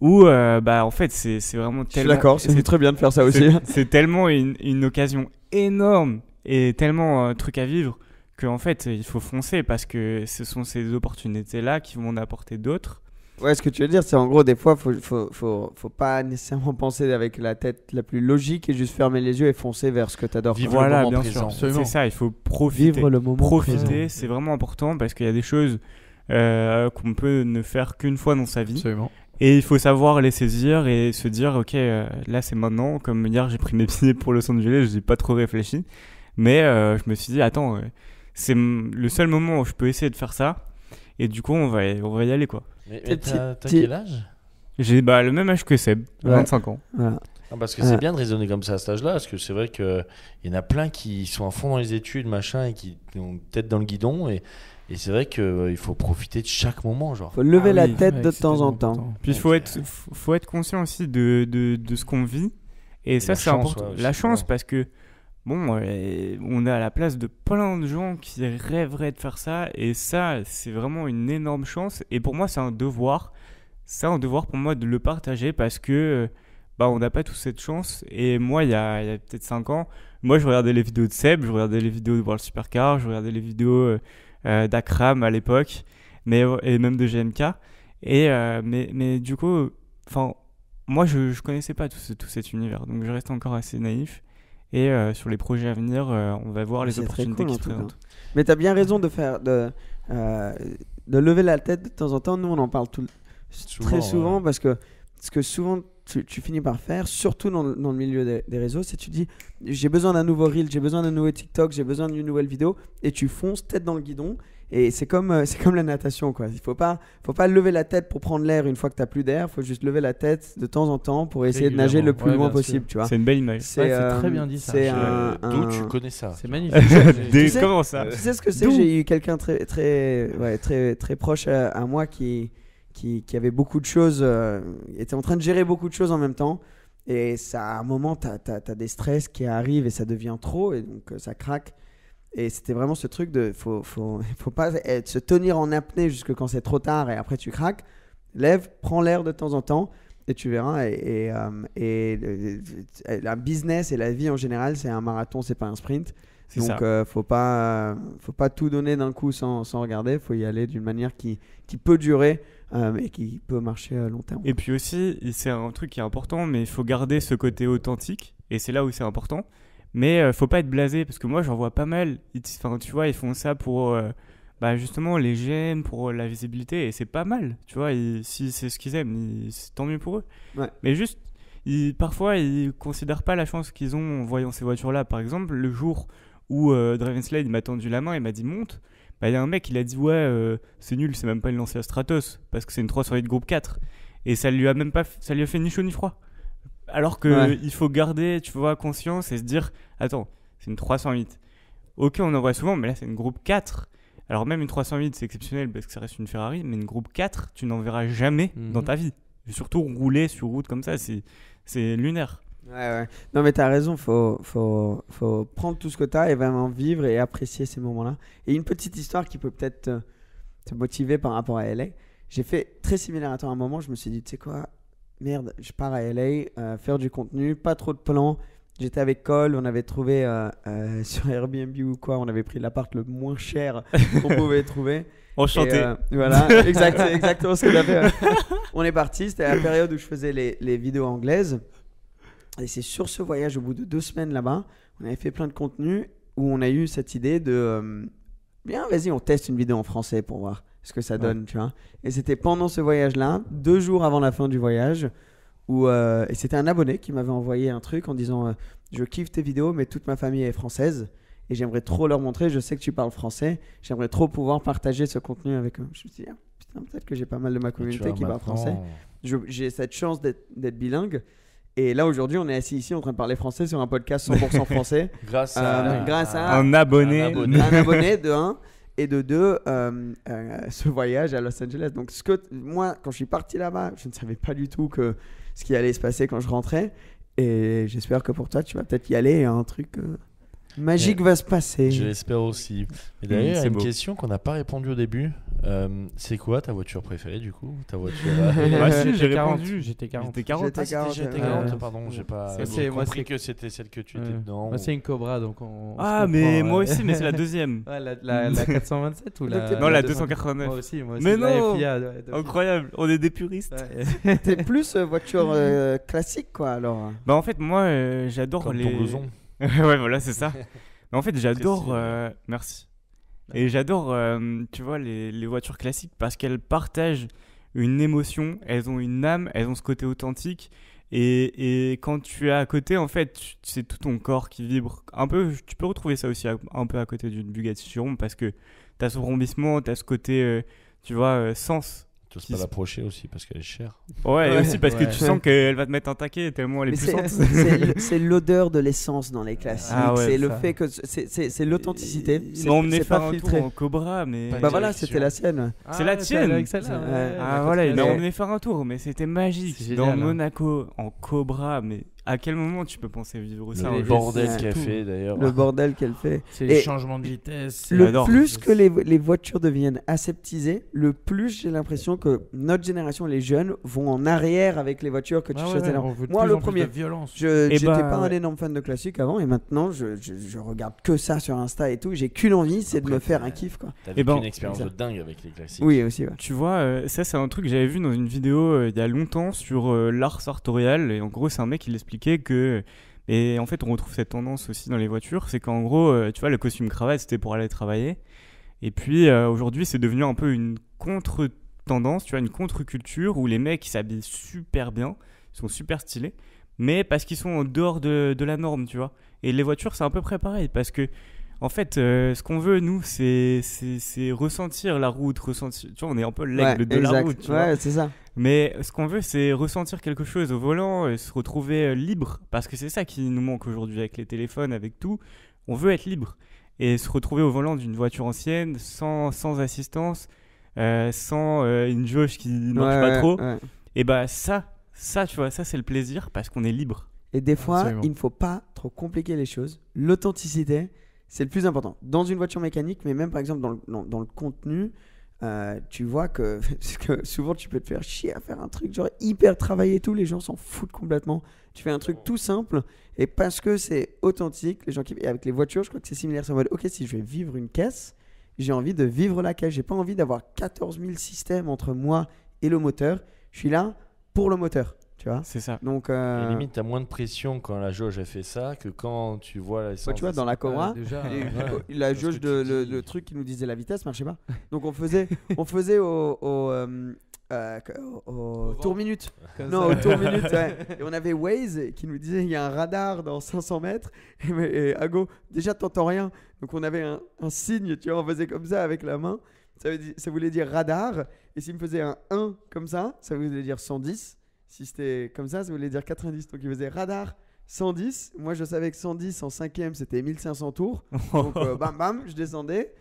où, bah, en fait, c'est vraiment Je suis tellement... d'accord, c'est très bien de faire ça aussi. C'est tellement une occasion énorme et tellement un truc à vivre qu'en fait, il faut foncer parce que ce sont ces opportunités-là qui vont en apporter d'autres. Ouais, ce que tu veux dire, c'est en gros, des fois, faut pas nécessairement penser avec la tête la plus logique et juste fermer les yeux et foncer vers ce que t'adores. Vivre quoi. le Voilà, moment bien présent. sûr. C'est ça, il faut profiter. Vivre le moment Profiter, présent. c'est vraiment important parce qu'il y a des choses qu'on peut ne faire qu'une fois dans sa vie. Absolument. Et il faut savoir les saisir et se dire, ok, là c'est maintenant. Comme hier, j'ai pris mes billets pour Los Angeles, je n'ai pas trop réfléchi. Mais je me suis dit, attends, c'est le seul moment où je peux essayer de faire ça. Et du coup, on va y aller, quoi. Mais T'es t'as petit. quel âge? J'ai le même âge que Seb, Ouais. 25 ans. Voilà. Ah, parce que c'est bien de raisonner comme ça à cet âge-là, parce que c'est vrai qu'il y en a plein qui sont à fond dans les études, machin, et qui ont tête dans le guidon. Et c'est vrai qu'il faut profiter de chaque moment, genre. Faut lever Ah la oui, tête Ouais, de c'est temps en tellement temps. important. Puis il faut être conscient aussi de ce qu'on vit. Et ça, la c'est chance, important. ouais, aussi, La chance, ouais. parce que, bon, on est à la place de plein de gens qui rêveraient de faire ça. Et ça, c'est vraiment une énorme chance. Et pour moi, c'est un devoir. C'est un devoir pour moi de le partager parce que, bah, on n'a pas tous cette chance. Et moi, il y a peut-être 5 ans, moi, je regardais les vidéos de Seb, je regardais les vidéos de World Supercar, je regardais les vidéos d'Akram à l'époque, et même de GMK. Mais du coup, enfin, moi, je connaissais pas tout cet univers, donc je reste encore assez naïf. Et sur les projets à venir, on va voir les C'est très opportunités cool, qui en se tout cas. présentent. Mais t'as bien raison de lever la tête de temps en temps. Nous, on en parle très souvent ouais. parce que ce que souvent tu finis par faire, surtout dans le milieu des réseaux, c'est tu dis j'ai besoin d'un nouveau reel, j'ai besoin d'un nouveau TikTok, j'ai besoin d'une nouvelle vidéo, et tu fonces tête dans le guidon. Et c'est comme la natation, quoi. Il faut pas lever la tête pour prendre l'air une fois que t'as plus d'air. Il faut juste lever la tête de temps en temps pour essayer de nager le plus Régulièrement. loin Ouais, bien possible, tu vois. C'est une belle image. c'est très bien dit, ça. C'est D'où tu connais ça? C'est magnifique. Des- sais- Comment ça Tu sais ce que c'est? D'où J'ai eu quelqu'un très proche à moi qui avait beaucoup de choses, était en train de gérer beaucoup de choses en même temps. Et ça, à un moment, t'as des stress qui arrivent et ça devient trop, et donc ça craque. Et c'était vraiment ce truc de faut pas se tenir en apnée jusque quand c'est trop tard et après tu craques. Lève, prends l'air de temps en temps et tu verras. La business et la vie en général, c'est un marathon, c'est pas un sprint. C'est Donc ça. faut pas tout donner d'un coup sans regarder. Faut y aller d'une manière qui peut durer et qui peut marcher à long terme. Et puis aussi, c'est un truc qui est important, mais il faut garder ce côté authentique. Et c'est là où c'est important. Mais faut pas être blasé, parce que moi j'en vois pas mal. Enfin, tu vois, ils font ça pour justement les j'aime, pour la visibilité, et c'est pas mal. Tu vois, si c'est ce qu'ils aiment, c'est tant mieux pour eux. Ouais. Mais juste, parfois ils considèrent pas la chance qu'ils ont en voyant ces voitures-là. Par exemple, le jour où Dravenslade m'a tendu la main et m'a dit monte, il y a un mec, il a dit ouais, c'est nul, c'est même pas une Lancia Stratos, parce que c'est une 308 groupe 4. Et ça lui a fait ni chaud ni froid. Alors que il faut garder, tu vois, conscience et se dire, attends, c'est une 308. Ok, on en voit souvent, mais là c'est une groupe 4. Alors même une 308, c'est exceptionnel parce que ça reste une Ferrari, mais une groupe 4, tu n'en verras jamais dans ta vie. Et surtout rouler sur route comme ça, c'est lunaire. Ouais. Non, mais t'as raison, faut prendre tout ce que t'as et vraiment vivre et apprécier ces moments-là. Et une petite histoire qui peut peut-être te motiver par rapport à LA. J'ai fait très similaire à toi à un moment, je me suis dit, tu sais quoi, merde, je pars à LA, faire du contenu, pas trop de plans. J'étais avec Cole, on avait trouvé sur Airbnb ou quoi, on avait pris l'appart le moins cher qu'on pouvait trouver. Enchanté. Et, voilà, exactement ce que j'avais. On est parti, c'était à la période où je faisais les vidéos anglaises. Et c'est sur ce voyage, au bout de 2 semaines là-bas, on avait fait plein de contenu où on a eu cette idée de bien, vas-y, on teste une vidéo en français pour voir ce que ça donne, tu vois. Et c'était pendant ce voyage-là, 2 jours avant la fin du voyage, où et c'était un abonné qui m'avait envoyé un truc en disant je kiffe tes vidéos, mais toute ma famille est française et j'aimerais trop leur montrer. Je sais que tu parles français, j'aimerais trop pouvoir partager ce contenu avec eux. Je me suis dit, putain, peut-être que j'ai pas mal de ma communauté qui parle français. J'ai cette chance d'être bilingue. Et là, aujourd'hui, on est assis ici en train de parler français sur un podcast 100% français. Grâce à un abonné. Un abonné de 1 et de 2, ce voyage à Los Angeles. Donc, moi, quand je suis parti là-bas, je ne savais pas du tout ce qui allait se passer quand je rentrais. Et j'espère que pour toi, tu vas peut-être y aller et un truc magique va se passer. Je l'espère aussi. Et d'ailleurs, il y a c'est une beau. question qu'on n'a pas répondu au début. C'est quoi ta voiture préférée du coup? Ta voiture Bah si, j'ai 40. répondu. J'étais 40. J'étais 40. J'étais 40, J'étais ouais. 40, pardon, j'ai pas Moi, compris c'est- que c'était celle que tu étais Ouais. dedans. Moi, c'est une Cobra, donc on Ah, se mais comprend, moi ouais. aussi, mais c'est la deuxième. Ouais, la 427 ou la... Non, la 289. 289. Moi aussi, Mais la non. FIA, ouais, Incroyable, on est des puristes. Ouais. T'es plus voiture classique, quoi, alors. Bah en fait, moi, j'adore Comme les... ton blouson. Ouais, voilà, c'est ça. Mais en fait, j'adore... stylé. Merci. Et j'adore, tu vois, les voitures classiques parce qu'elles partagent une émotion, elles ont une âme, elles ont ce côté authentique. Et quand tu es à côté, en fait, c'est tout ton corps qui vibre. Un peu, tu peux retrouver ça aussi un peu à côté d'une Bugatti Chiron parce que t'as ce rebondissement, t'as ce côté, tu vois, sens. Tu n'oses pas l'approcher aussi parce qu'elle est chère. Ouais, et aussi parce que Ouais. tu sens qu'elle va te mettre un taquet tellement elle est Mais puissante. c'est l'odeur de l'essence dans les classiques. Ah ouais, c'est le ça. fait que c'est l'authenticité. Ils m'ont emmené C'est faire pas un filtré. tour en Cobra, mais... Pas Bah de voilà, direction. c'était la sienne. C'est la tienne. Avec celle-là, Ouais. ouais. Ah La voilà, il m'a Cosmos. emmené faire un tour, mais c'était magique. C'est Dans génial, hein. Monaco, en Cobra, mais à quel moment tu peux penser vivre ça Le un les jour bordel Ouais. qu'elle Tout. fait d'ailleurs. Le bordel qu'elle fait. C'est Et les changements de vitesse. Le J'adore. plus que les voitures deviennent aseptisées, le plus j'ai l'impression que notre génération, les jeunes, vont en arrière avec les voitures que tu choisis. Alors, moi, le premier, violence. j'étais bah, pas un ouais. énorme fan de classique avant et maintenant je regarde que ça sur Insta et tout. J'ai qu'une envie, c'est de Après, me faire un kiff, quoi. T'as Eh vécu ben, une expérience de exact. dingue avec les classiques. Oui, aussi. Ouais. Tu vois, ça c'est un truc que j'avais vu dans une vidéo il y a longtemps sur l'art sartorial. Et en gros, c'est un mec qui l'expliquait que Et en fait, on retrouve cette tendance aussi dans les voitures, c'est qu'en gros, tu vois, le costume cravate, c'était pour aller travailler. Et puis aujourd'hui, c'est devenu un peu une contre-tendance, tu vois, une contre-culture où les mecs ils s'habillent super bien, ils sont super stylés, mais parce qu'ils sont en dehors de la norme, tu vois. Et les voitures, c'est à peu près pareil, parce que en fait, ce qu'on veut, nous, c'est ressentir la route, ressentir. Tu vois, on est un peu l'aigle de la route, tu vois. Ouais, c'est ça. Mais ce qu'on veut, c'est ressentir quelque chose au volant, se retrouver libre, parce que c'est ça qui nous manque aujourd'hui avec les téléphones, avec tout. On veut être libre et se retrouver au volant d'une voiture ancienne, sans assistance, sans une jauge qui marche pas trop. Ouais. Et bah ça, tu vois, ça c'est le plaisir parce qu'on est libre. Et des fois, Absolument. il ne faut pas trop compliquer les choses. L'authenticité, c'est le plus important. Dans une voiture mécanique, mais même par exemple dans le contenu, tu vois que, parce que souvent tu peux te faire chier à faire un truc genre hyper travaillé et tout, les gens s'en foutent complètement. Tu fais un truc tout simple et parce que c'est authentique, les gens qui et avec les voitures, je crois que c'est similaire. C'est en mode, ok, si je vais vivre une caisse, j'ai envie de vivre la caisse. J'ai pas envie d'avoir 14 000 systèmes entre moi et le moteur. Je suis là pour le moteur, tu vois. C'est ça. Donc, Et limite, t'as moins de pression quand la jauge a fait ça que quand tu vois la tu vois, dans la Cobra, déjà, la Parce jauge que tu dis- le truc qui nous disait la vitesse marchait pas. Donc on faisait au tour minute. Non, au tour minute. Ouais. Et on avait Waze qui nous disait il y a un radar dans 500 mètres. Et Ago, déjà t'entends rien. Donc on avait un signe, tu vois, on faisait comme ça avec la main. Ça voulait dire radar. Et s'il me faisait un 1 comme ça voulait dire 110. Si c'était comme ça voulait dire 90. Donc il faisait radar 110. Moi je savais que 110 en 5ème c'était 1500 tours. Donc bam bam, je descendais.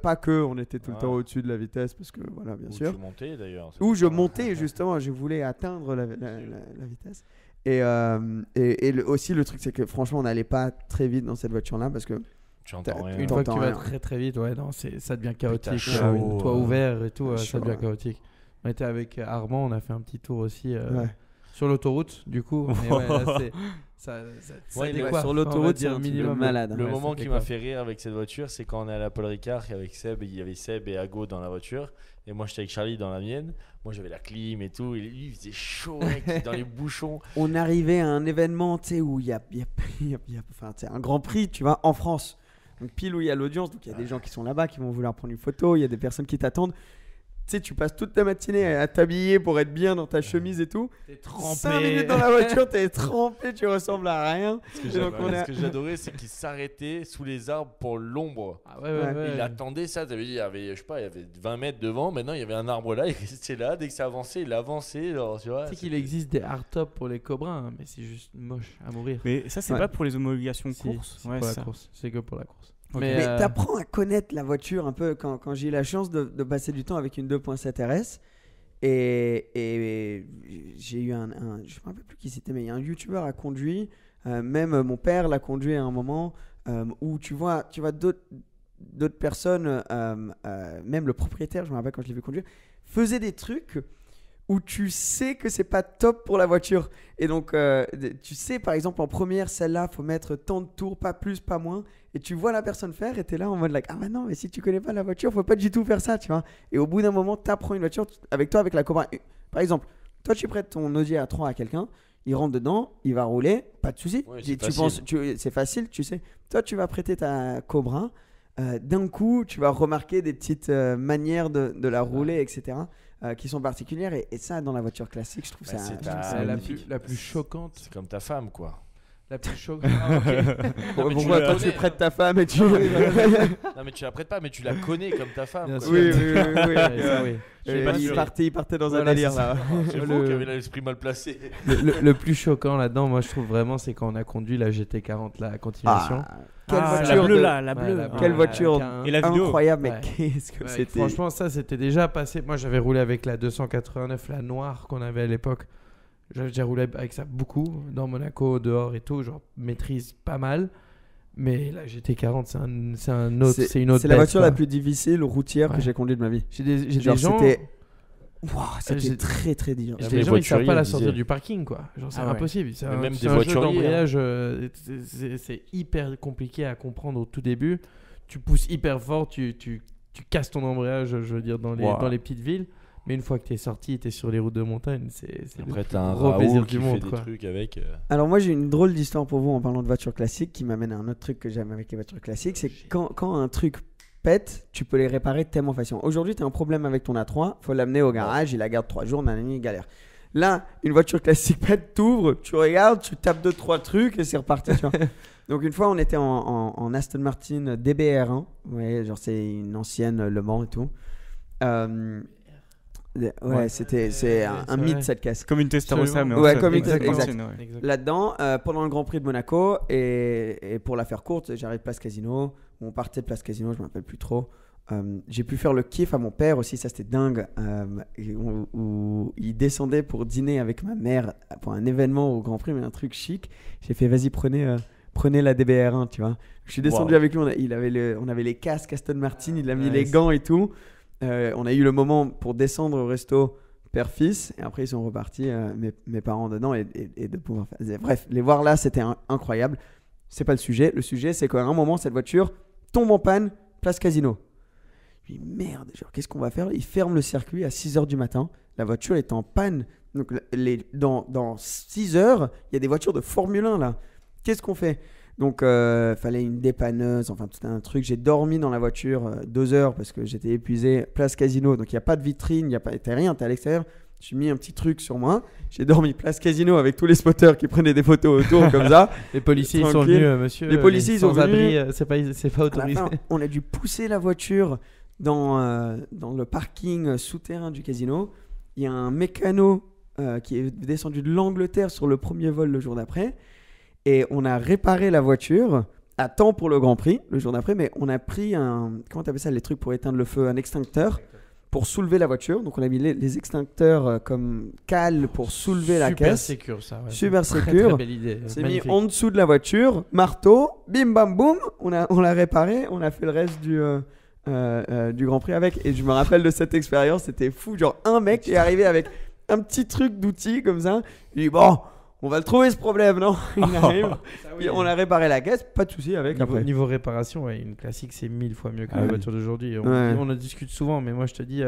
Pas que, on était tout le temps au-dessus de la vitesse parce que voilà, bien Où sûr. tu montais d'ailleurs. Où je montais justement, je voulais atteindre la vitesse. Et aussi le truc c'est que franchement on n'allait pas très vite dans cette voiture là parce que Tu entends rien. Une fois que tu vas rien. très très vite, ouais, non, ça devient chaotique. T'as chaud, Toit ouvert et tout, chaud, ça devient ouais. chaotique. On était avec Armand, on a fait un petit tour aussi ouais. sur l'autoroute, du coup. Mais ouais, là, ça Ouais, mais décoiffe, sur on va l'autoroute c'est dire un truc de minimum. malade. Le Ouais, moment ça qui fait m'a quoi. fait rire avec cette voiture, c'est quand on est à la Paul Ricard avec Seb, il y avait Seb et Ago dans la voiture, et moi j'étais avec Charlie dans la mienne. Moi j'avais la clim et tout, et lui il faisait chaud mec, dans les bouchons. On arrivait à un événement tu sais où il y a enfin, tu sais, un grand prix tu vois en France. Donc pile où il y a l'audience, donc il y a des gens qui sont là-bas qui vont vouloir prendre une photo, il y a des personnes qui t'attendent. Tu sais, tu passes toute ta matinée à t'habiller pour être bien dans ta chemise et tout. T'es 5 minutes dans la voiture, t'es trempé, tu ressembles à rien. Ce que Et donc, on a- j'adorais, c'est qu'il s'arrêtait sous les arbres pour l'ombre. Ah ouais. Il attendait ça, t'avais dit, il y avait, je sais pas, il y avait 20 mètres devant, maintenant il y avait un arbre là, il restait là, dès que ça avançait, il avançait, genre, tu vois. Tu sais qu'il existe des hardtops pour les cobras, hein, mais c'est juste moche à mourir. Mais ça, c'est Ouais. pas pour les homologations Si, course. c'est Ouais, pour la ça. course. C'est que pour la course. Ok. Mais euh, t'apprends à connaître la voiture un peu quand j'ai eu la chance de passer du temps avec une 2.7 RS. Et j'ai eu je me rappelle plus qui c'était, mais il y a un youtubeur a conduit, même mon père l'a conduit à un moment, où tu vois d'autres personnes, même le propriétaire, je me rappelle quand je l'ai vu conduire, faisait des trucs où tu sais que c'est pas top pour la voiture. Et donc, tu sais, par exemple, en première, celle-là, faut mettre tant de tours, pas plus, pas moins. Et tu vois la personne faire et t'es là en mode, like, ah bah non, mais si tu connais pas la voiture, faut pas du tout faire ça, tu vois. Et au bout d'un moment, t'apprends une voiture avec la Cobra. Par exemple, toi, tu prêtes ton Audi A3 à quelqu'un, il rentre dedans, il va rouler, pas de souci. Ouais, Tu c'est penses, c'est facile, tu sais. Toi, tu vas prêter ta Cobra. D'un coup, tu vas remarquer des petites manières de la rouler, etc. Qui sont particulières et ça dans la voiture classique je trouve Bah, ça, c'est je ta- trouve ça Ah, magnifique. la plus choquante. C'est comme ta femme, quoi. La plus choquante. Ah, ok. Pourquoi tu toi la tu connais. prêtes ta femme et tu Non, mais tu la prêtes pas, mais tu la connais comme ta femme. Bien quoi. sûr. oui. Ouais, ça, oui. Et pas il sûr. partait dans Voilà, un délire c'est là. C'est Le- vous qui avez l'esprit mal placé. Le plus choquant là-dedans, moi je trouve vraiment, c'est quand on a conduit la GT40 là à continuation. Quelle Ah, voiture la bleue de- là, la Ouais, bleue. la bleue. Quelle Ouais, voiture K1. Et la vidéo. incroyable mais Ouais. qu'est-ce que Ouais, c'était. franchement, ça c'était déjà passé. Moi j'avais roulé avec la 289, la noire qu'on avait à l'époque. J'avais déjà roulé avec ça beaucoup dans Monaco, dehors et tout. Genre maîtrise pas mal. Mais la GT40, c'est une autre C'est bête, la voiture quoi. la plus difficile routière que Ouais. j'ai conduite de ma vie. J'ai des Genre, gens. c'était c'était j'ai- très très dur. J'ai Les des gens, ils savent voituriers, pas la ils sortir disaient. du parking, quoi. Genre, c'est Ah ouais. impossible. C'est Mais un, même c'est des un jeu voituriers, d'embrayage. C'est hyper compliqué à comprendre au tout début. Tu pousses hyper fort, tu casses ton embrayage, je veux dire, dans Wow. les petites villes. Mais une fois que t'es sorti, t'es sur les routes de montagne, c'est Après, le t'as un gros plaisir Raoul du qui monde, fait des quoi. trucs avec. Alors moi j'ai une drôle d'histoire pour vous en parlant de voitures classiques qui m'amène à un autre truc que j'aime avec les voitures classiques, c'est que quand un truc pète, tu peux les réparer tellement facilement. Aujourd'hui tu as un problème avec ton A3, faut l'amener au garage, il la garde 3 jours, nanani, galère. Là, une voiture classique pète, t'ouvres, tu regardes, tu tapes 2-3 trucs et c'est reparti. Tu vois. Donc une fois on était en Aston Martin DBR1, ouais, genre c'est une ancienne Le Mans et tout. Ouais, c'est un mythe vrai. cette caisse. Comme une Testarossa, mais Ouais, en comme une exact. Testarossa. Ouais. Exact. Là-dedans, pendant le Grand Prix de Monaco, et pour la faire courte, j'arrive Place Casino. On partait de Place Casino, je ne me rappelle plus trop. J'ai pu faire le kiff à mon père aussi, ça c'était dingue. Où il descendait pour dîner avec ma mère pour un événement au Grand Prix, mais un truc chic. J'ai fait, vas-y, prenez la DBR1, tu vois. Je suis descendu avec lui, on avait les casques Aston Martin, il a mis les gants et tout. On a eu le moment pour descendre au resto père-fils et après ils sont repartis mes parents dedans et de pouvoir faire. Bref, les voir là c'était incroyable. C'est pas le sujet. Le sujet c'est qu'à un moment cette voiture tombe en panne, Place Casino. Je me dis merde, genre, qu'est-ce qu'on va faire? Ils ferment le circuit à 6h du matin. La voiture est en panne. Donc dans 6 heures, il y a des voitures de Formule 1 là. Qu'est-ce qu'on fait? Donc, fallait une dépanneuse, enfin, tout un truc. J'ai dormi dans la voiture 2 heures parce que j'étais épuisé. Place Casino, donc il n'y a pas de vitrine, il n'y a pas, t'as rien, t'es à l'extérieur. J'ai mis un petit truc sur moi. J'ai dormi Place Casino avec tous les spotters qui prenaient des photos autour comme ça. Les policiers ils sont Tranquille. venus, monsieur. Les policiers, ils sont sans-abri, c'est pas À la autorisé. fin, on a dû pousser la voiture dans le parking souterrain du casino. Il y a un mécano qui est descendu de l'Angleterre sur le premier vol le jour d'après. Et on a réparé la voiture à temps pour le Grand Prix le jour d'après, mais on a pris comment t'appelles ça, les trucs pour éteindre le feu, un extincteur pour soulever la voiture. Donc on a mis les extincteurs comme cale pour soulever la caisse. Super sécure ça. Ouais. Super Très, sécure. Très belle idée. C'est Magnifique. mis en dessous de la voiture, marteau, bim bam boum, on l'a réparé, on a fait le reste du Grand Prix avec. Et je me rappelle de cette expérience, c'était fou. Genre un mec est arrivé avec un petit truc d'outil comme ça. Il dit bon, on va le trouver ce problème, non? Il arrive. Puis on a réparé la caisse, pas de souci avec après. Niveau réparation, ouais, une classique c'est 1000 fois mieux que Ah la oui. voiture d'aujourd'hui. On en discute souvent, mais moi je te dis,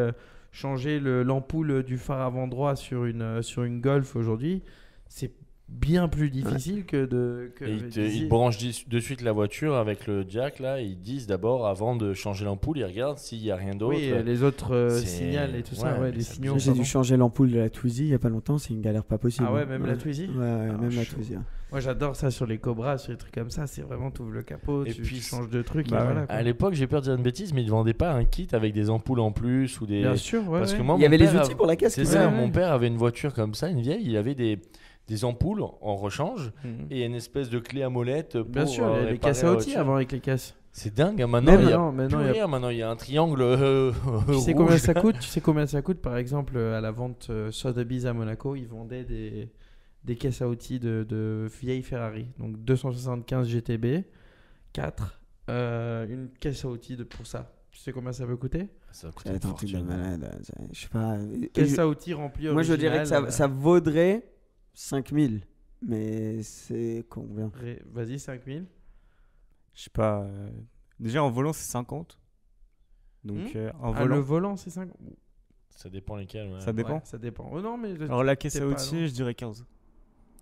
changer l'ampoule du phare avant droit sur une Golf aujourd'hui, c'est bien plus difficile que de. Et ils branchent de suite la voiture avec le jack là. Et ils disent d'abord avant de changer l'ampoule, ils regardent s'il n'y a rien d'autre. Oui, les autres C'est- signals et tout ça, ouais, ouais, mais les ça signaux. J'ai dû pardon. changer l'ampoule de la Twizy il y a pas longtemps, c'est une galère pas possible. Ah ouais, même la Twizy. Ouais, même la chaud. Twizy. Moi j'adore ça sur les Cobras, sur les trucs comme ça, c'est vraiment tu ouvres le capot, Et tu puis, changes de truc. bah et ouais. voilà, quoi. À l'époque, j'ai peur de dire une bêtise, mais ils ne vendaient pas un kit avec des ampoules en plus ou des. Bien sûr, ouais. Parce que ouais. moi, Il y mon avait les père outils pour la caisse. C'est qui ça, venaient. mon père avait une voiture comme ça, une vieille, il avait des ampoules en rechange Mhm. et une espèce de clé à molette pour Bien sûr, il y a les réparer caisses la à outils voiture. avant avec les caisses. C'est dingue, hein, maintenant Même il y a non, maintenant, plus il y a- rien, maintenant il y a un triangle Tu sais rouge. combien ça coûte? Tu sais combien ça coûte par exemple à la vente Sotheby's à Monaco, ils vendaient des caisses à outils de vieilles Ferrari. Donc 275 GTB, 4, une caisse à outils pour ça. Tu sais combien ça peut coûter? Ça coûte Ça va une être un truc de fortune. malade. Je sais pas. Caisse à outils remplie Moi je dirais que originale, ça vaudrait 5000. Mais c'est combien? Vas-y, 5000. Je sais pas. Déjà en volant c'est 50. Donc en Ah, le volant, volant, c'est 5. Ça dépend lesquels. Ouais. ça dépend. Ouais, ça dépend. Oh non, mais Alors la caisse t'es à pas outils, loin. je dirais 15.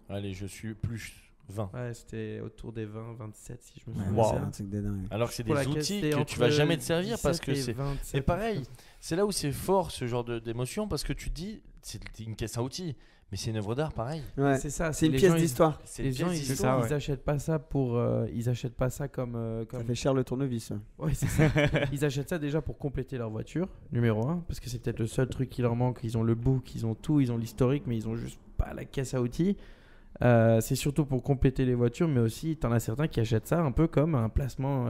Allez, je suis plus 20. Ouais, c'était autour des 20, 27 si je me Ouais, souviens. Wow. c'est un truc de dingue. Alors que c'est Pour des la caisse, outils c'était que tu entre vas jamais te servir 17 parce que et c'est. 27, Et pareil, c'est là où c'est fort ce genre d'émotion parce que tu te dis, c'est une caisse à outils, mais c'est une œuvre d'art pareil. Ouais. C'est ça. C'est une les pièce gens, ils- d'histoire. C'est Les une gens, pièce ils, d'histoire. ça, ouais. achètent pas ça pour. Ils achètent pas ça comme. Ça fait cher le tournevis. Ouais, c'est ça. Ils achètent ça déjà pour compléter leur voiture, numéro 1, parce que c'est peut-être le seul truc qui leur manque. Ils ont le book, ils ont tout, ils ont l'historique, mais ils ont juste pas la caisse à outils. C'est surtout pour compléter les voitures, mais aussi t'en as certains qui achètent ça un peu comme un placement,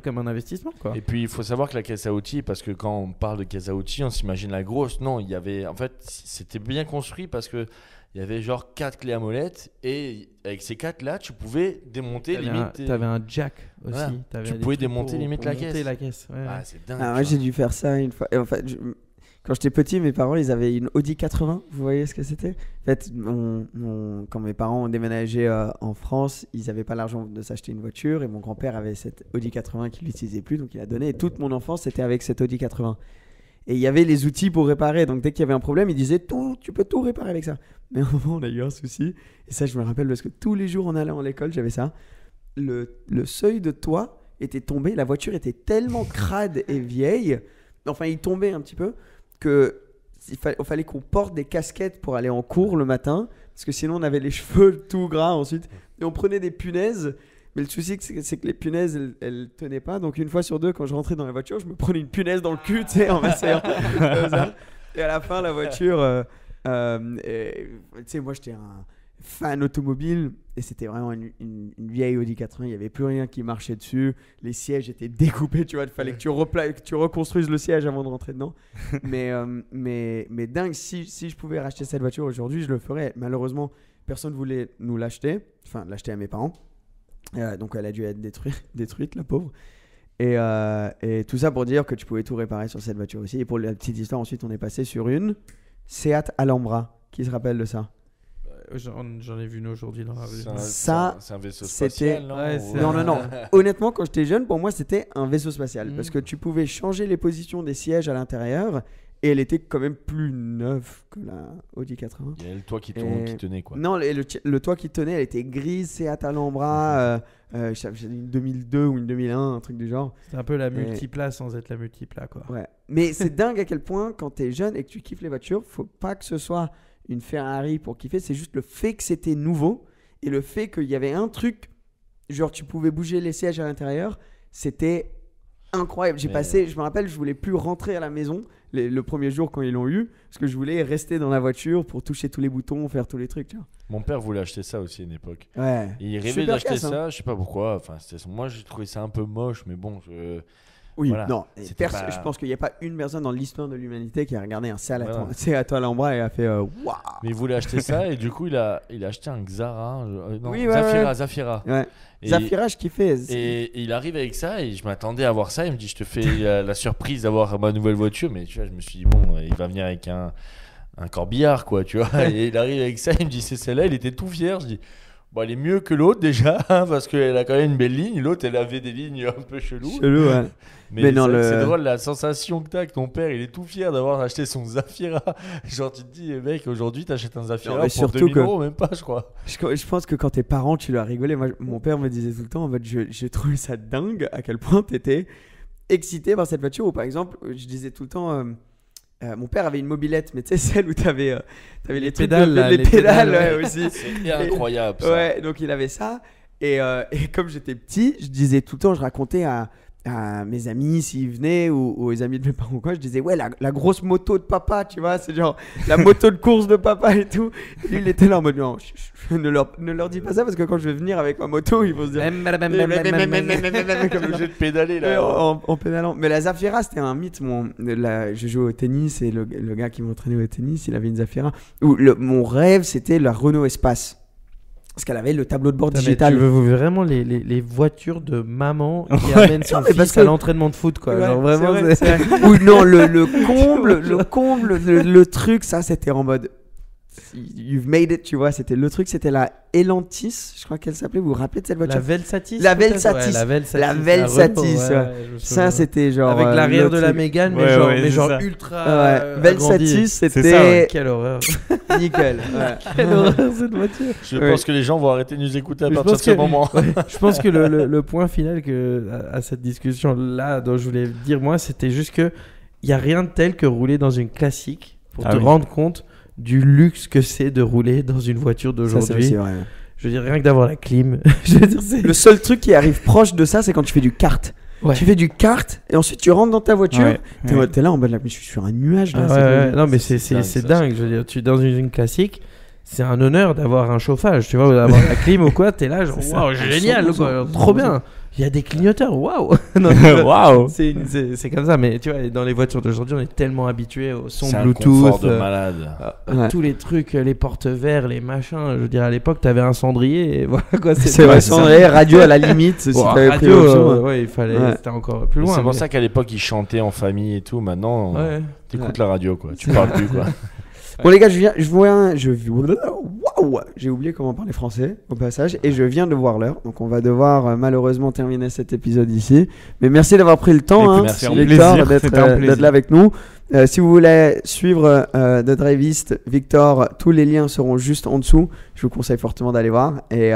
comme un investissement, quoi. Et puis il faut savoir que la caisse à outils, parce que quand on parle de caisse à outils, on s'imagine la grosse. Non, il y avait, en fait, c'était bien construit parce que il y avait genre 4 clés à molette et avec ces 4 là, tu pouvais démonter limite. T'avais un jack aussi. Voilà. T'avais Tu des pouvais trucs démonter pour limite la monter caisse. la caisse. Ouais, Ah, ouais. c'est dingue. Ah, moi j'ai dû faire ça une fois. Et en fait, quand j'étais petit, mes parents ils avaient une Audi 80. Vous voyez ce que c'était? En fait, quand mes parents ont déménagé en France, ils n'avaient pas l'argent de s'acheter une voiture et mon grand-père avait cette Audi 80 qu'il n'utilisait plus, donc il a donné. Et toute mon enfance c'était avec cette Audi 80. Et il y avait les outils pour réparer. Donc dès qu'il y avait un problème, il disait tu peux tout réparer avec ça. Mais à un moment, on a eu un souci. Et ça, je me rappelle parce que tous les jours en allant à l'école, j'avais ça. Le seuil de toit était tombé. La voiture était tellement crade et vieille. Enfin, il tombait un petit peu que il fallait qu'on porte des casquettes pour aller en cours le matin. Parce que sinon, on avait les cheveux tout gras ensuite. Et on prenait des punaises. Mais le souci, c'est que les punaises, elles tenaient pas. Donc, une fois sur deux, quand je rentrais dans la voiture, je me prenais une punaise dans le cul, tu sais, en m'asseyant. Et à la fin, la voiture... tu sais, moi, j'étais un fan automobile. Et c'était vraiment une vieille Audi 80. Il n'y avait plus rien qui marchait dessus. Les sièges étaient découpés, tu vois. Il fallait que tu reconstruises le siège avant de rentrer dedans. mais dingue, si je pouvais racheter cette voiture aujourd'hui, je le ferais. Malheureusement, personne ne voulait nous l'acheter. Enfin, l'acheter à mes parents. Donc elle a dû être détruite, la pauvre. Et tout ça pour dire que tu pouvais tout réparer sur cette voiture aussi. Et pour la petite histoire, ensuite on est passé sur une Seat Alhambra. Qui se rappelle de ça? J'en ai vu une aujourd'hui dans la rue. C'est un vaisseau spatial, non? Ouais, Non. Honnêtement, quand j'étais jeune, pour moi c'était un vaisseau spatial. Parce que tu pouvais changer les positions des sièges à l'intérieur. Et elle était quand même plus neuve que la Audi 80. Il y avait le toit qui tenait, quoi. Non, le toit qui tenait, elle était grise, Seat Alhambra, une 2002 ou une 2001, un truc du genre. C'est un peu la multipla sans être la multipla, quoi. Ouais. Mais c'est dingue à quel point, quand t'es jeune et que tu kiffes les voitures, faut pas que ce soit une Ferrari pour kiffer. C'est juste le fait que c'était nouveau et le fait qu'il y avait un truc, genre tu pouvais bouger les sièges à l'intérieur, c'était incroyable. Je me rappelle, je voulais plus rentrer à la maison le premier jour quand ils l'ont eu, parce que je voulais rester dans la voiture pour toucher tous les boutons, faire tous les trucs. Tu vois. Mon père voulait acheter ça aussi à une époque. Ouais. Il rêvait d'acheter ça, je sais pas pourquoi. Enfin, moi, j'ai trouvé ça un peu moche, mais bon. Oui, voilà. Non. Je pense qu'il n'y a pas une personne dans l'histoire de l'humanité qui a regardé un Seat Alhambra et a fait waouh. Mais il voulait acheter ça et du coup, il a acheté un Xara. Zafira. Ouais. Zafira, je kiffais. Et il arrive avec ça et je m'attendais à voir ça. Il me dit, je te fais la surprise d'avoir ma nouvelle voiture. Mais tu vois, je me suis dit, bon, il va venir avec un corbillard, quoi, tu vois. Et il arrive avec ça, il me dit, c'est celle-là. Il était tout fier. Je dis, bon, elle est mieux que l'autre déjà, parce qu'elle a quand même une belle ligne. L'autre, elle avait des lignes un peu cheloues. Ouais. Mais non, c'est drôle la sensation que t'as, que ton père, il est tout fier d'avoir acheté son Zafira. Genre, tu te dis, mec, aujourd'hui, t'achètes un Zafira pour 2000 €, même pas, je crois. Je pense que quand t'es parent, tu dois rigoler. Moi, mon père me disait tout le temps, en fait, j'ai trouvé ça dingue à quel point t'étais excité par cette voiture. Ou par exemple, je disais tout le temps, mon père avait une mobilette, mais tu sais, celle où t'avais les trucs pédales, les pédales ouais, aussi. C'est incroyable, ça. Ouais, donc il avait ça. Et comme j'étais petit, je disais tout le temps, je racontais à mes amis s'ils venaient ou aux amis de mes parents ou quoi, je disais ouais la grosse moto de papa, tu vois, c'est genre la moto de course de papa et tout. Et lui il était là en mode non, ne leur dis pas ça parce que quand je vais venir avec ma moto ils vont se dire comme obligé de pédaler là en pédalant. Mais la Zafira c'était un mythe. Je jouais au tennis et le gars qui m'entraînait au tennis il avait une Zafira. Mon rêve c'était la Renault Espace. Parce qu'elle avait le tableau de bord digital. Tu veux vraiment les voitures de maman qui amènent son fils à l'entraînement de foot, quoi. Ouais, genre vraiment. C'est vrai. Ou non, le comble, le truc, ça c'était en mode you've made it, tu vois. C'était le truc, c'était la Elantis, je crois qu'elle s'appelait. Vous vous rappelez de cette voiture? La Velsatis. La Velsatis. La Velsatis. Ça c'était genre avec l'arrière de la Mégane, mais genre ultra. Velsatis, c'était. Quelle horreur. Nickel. Quelle horreur cette voiture. Je pense que les gens vont arrêter de nous écouter à partir de ce moment. Je pense que le point final à cette discussion là dont je voulais dire moi, c'était juste que il y a rien de tel que rouler dans une classique pour te rendre compte du luxe que c'est de rouler dans une voiture d'aujourd'hui. C'est vrai. Je veux dire, rien que d'avoir la clim. Je veux dire, le seul truc qui arrive proche de ça, c'est quand tu fais du kart. Ouais. Tu fais du kart et ensuite tu rentres dans ta voiture. T'es là en mode, je suis sur un nuage. Là, non, mais c'est dingue. Je veux dire, tu es dans une classique. C'est un honneur d'avoir un chauffage, tu vois, ou d'avoir la clim ou quoi. T'es là, genre, waouh, génial, quoi, trop bien. Il y a des clignoteurs, waouh! Waouh! C'est comme ça, mais tu vois, dans les voitures d'aujourd'hui, on est tellement habitué au son c'est Bluetooth. C'est un confort de malade. Tous les trucs, les porte-verres, les machins. Je veux dire, à l'époque, t'avais un cendrier et voilà quoi. C'est vrai, cendrier, radio à la limite. Si t'avais pris l'option. Il fallait, c'était encore plus loin. C'est pour ça qu'à l'époque, ils chantaient en famille et tout. Maintenant, t'écoutes la radio, quoi. Tu parles plus, quoi. Bon les gars, je Waouh, j'ai oublié comment parler français au passage et je viens de voir l'heure. Donc on va devoir malheureusement terminer cet épisode ici. Mais merci d'avoir pris le temps, Écoute, merci, Victor, plaisir, d'être c'était un plaisir. là avec nous. Si vous voulez suivre The Drivist, Victor, tous les liens seront juste en dessous. Je vous conseille fortement d'aller voir et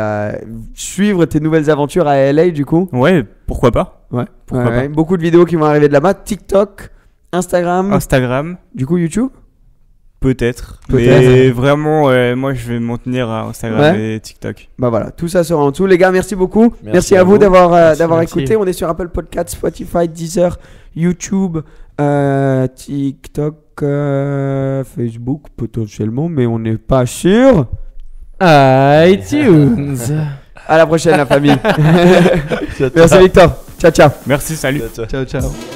suivre tes nouvelles aventures à LA du coup. Ouais, pourquoi pas. Ouais. Pourquoi pas. Beaucoup de vidéos qui vont arriver de là-bas. TikTok, Instagram, Instagram, du coup YouTube. peut-être. Peut-être. Mais vraiment, moi, je vais m'en tenir à Instagram et TikTok. Bah voilà, tout ça sera en dessous. Les gars, merci beaucoup. Merci à à vous vous. d'avoir Merci. écouté. On est sur Apple Podcasts, Spotify, Deezer, YouTube, TikTok, Facebook potentiellement, mais on n'est pas sûr. iTunes. À la prochaine, la famille. Merci Victor. Ciao, ciao. Merci, salut. Ciao, ciao. Ciao, ciao.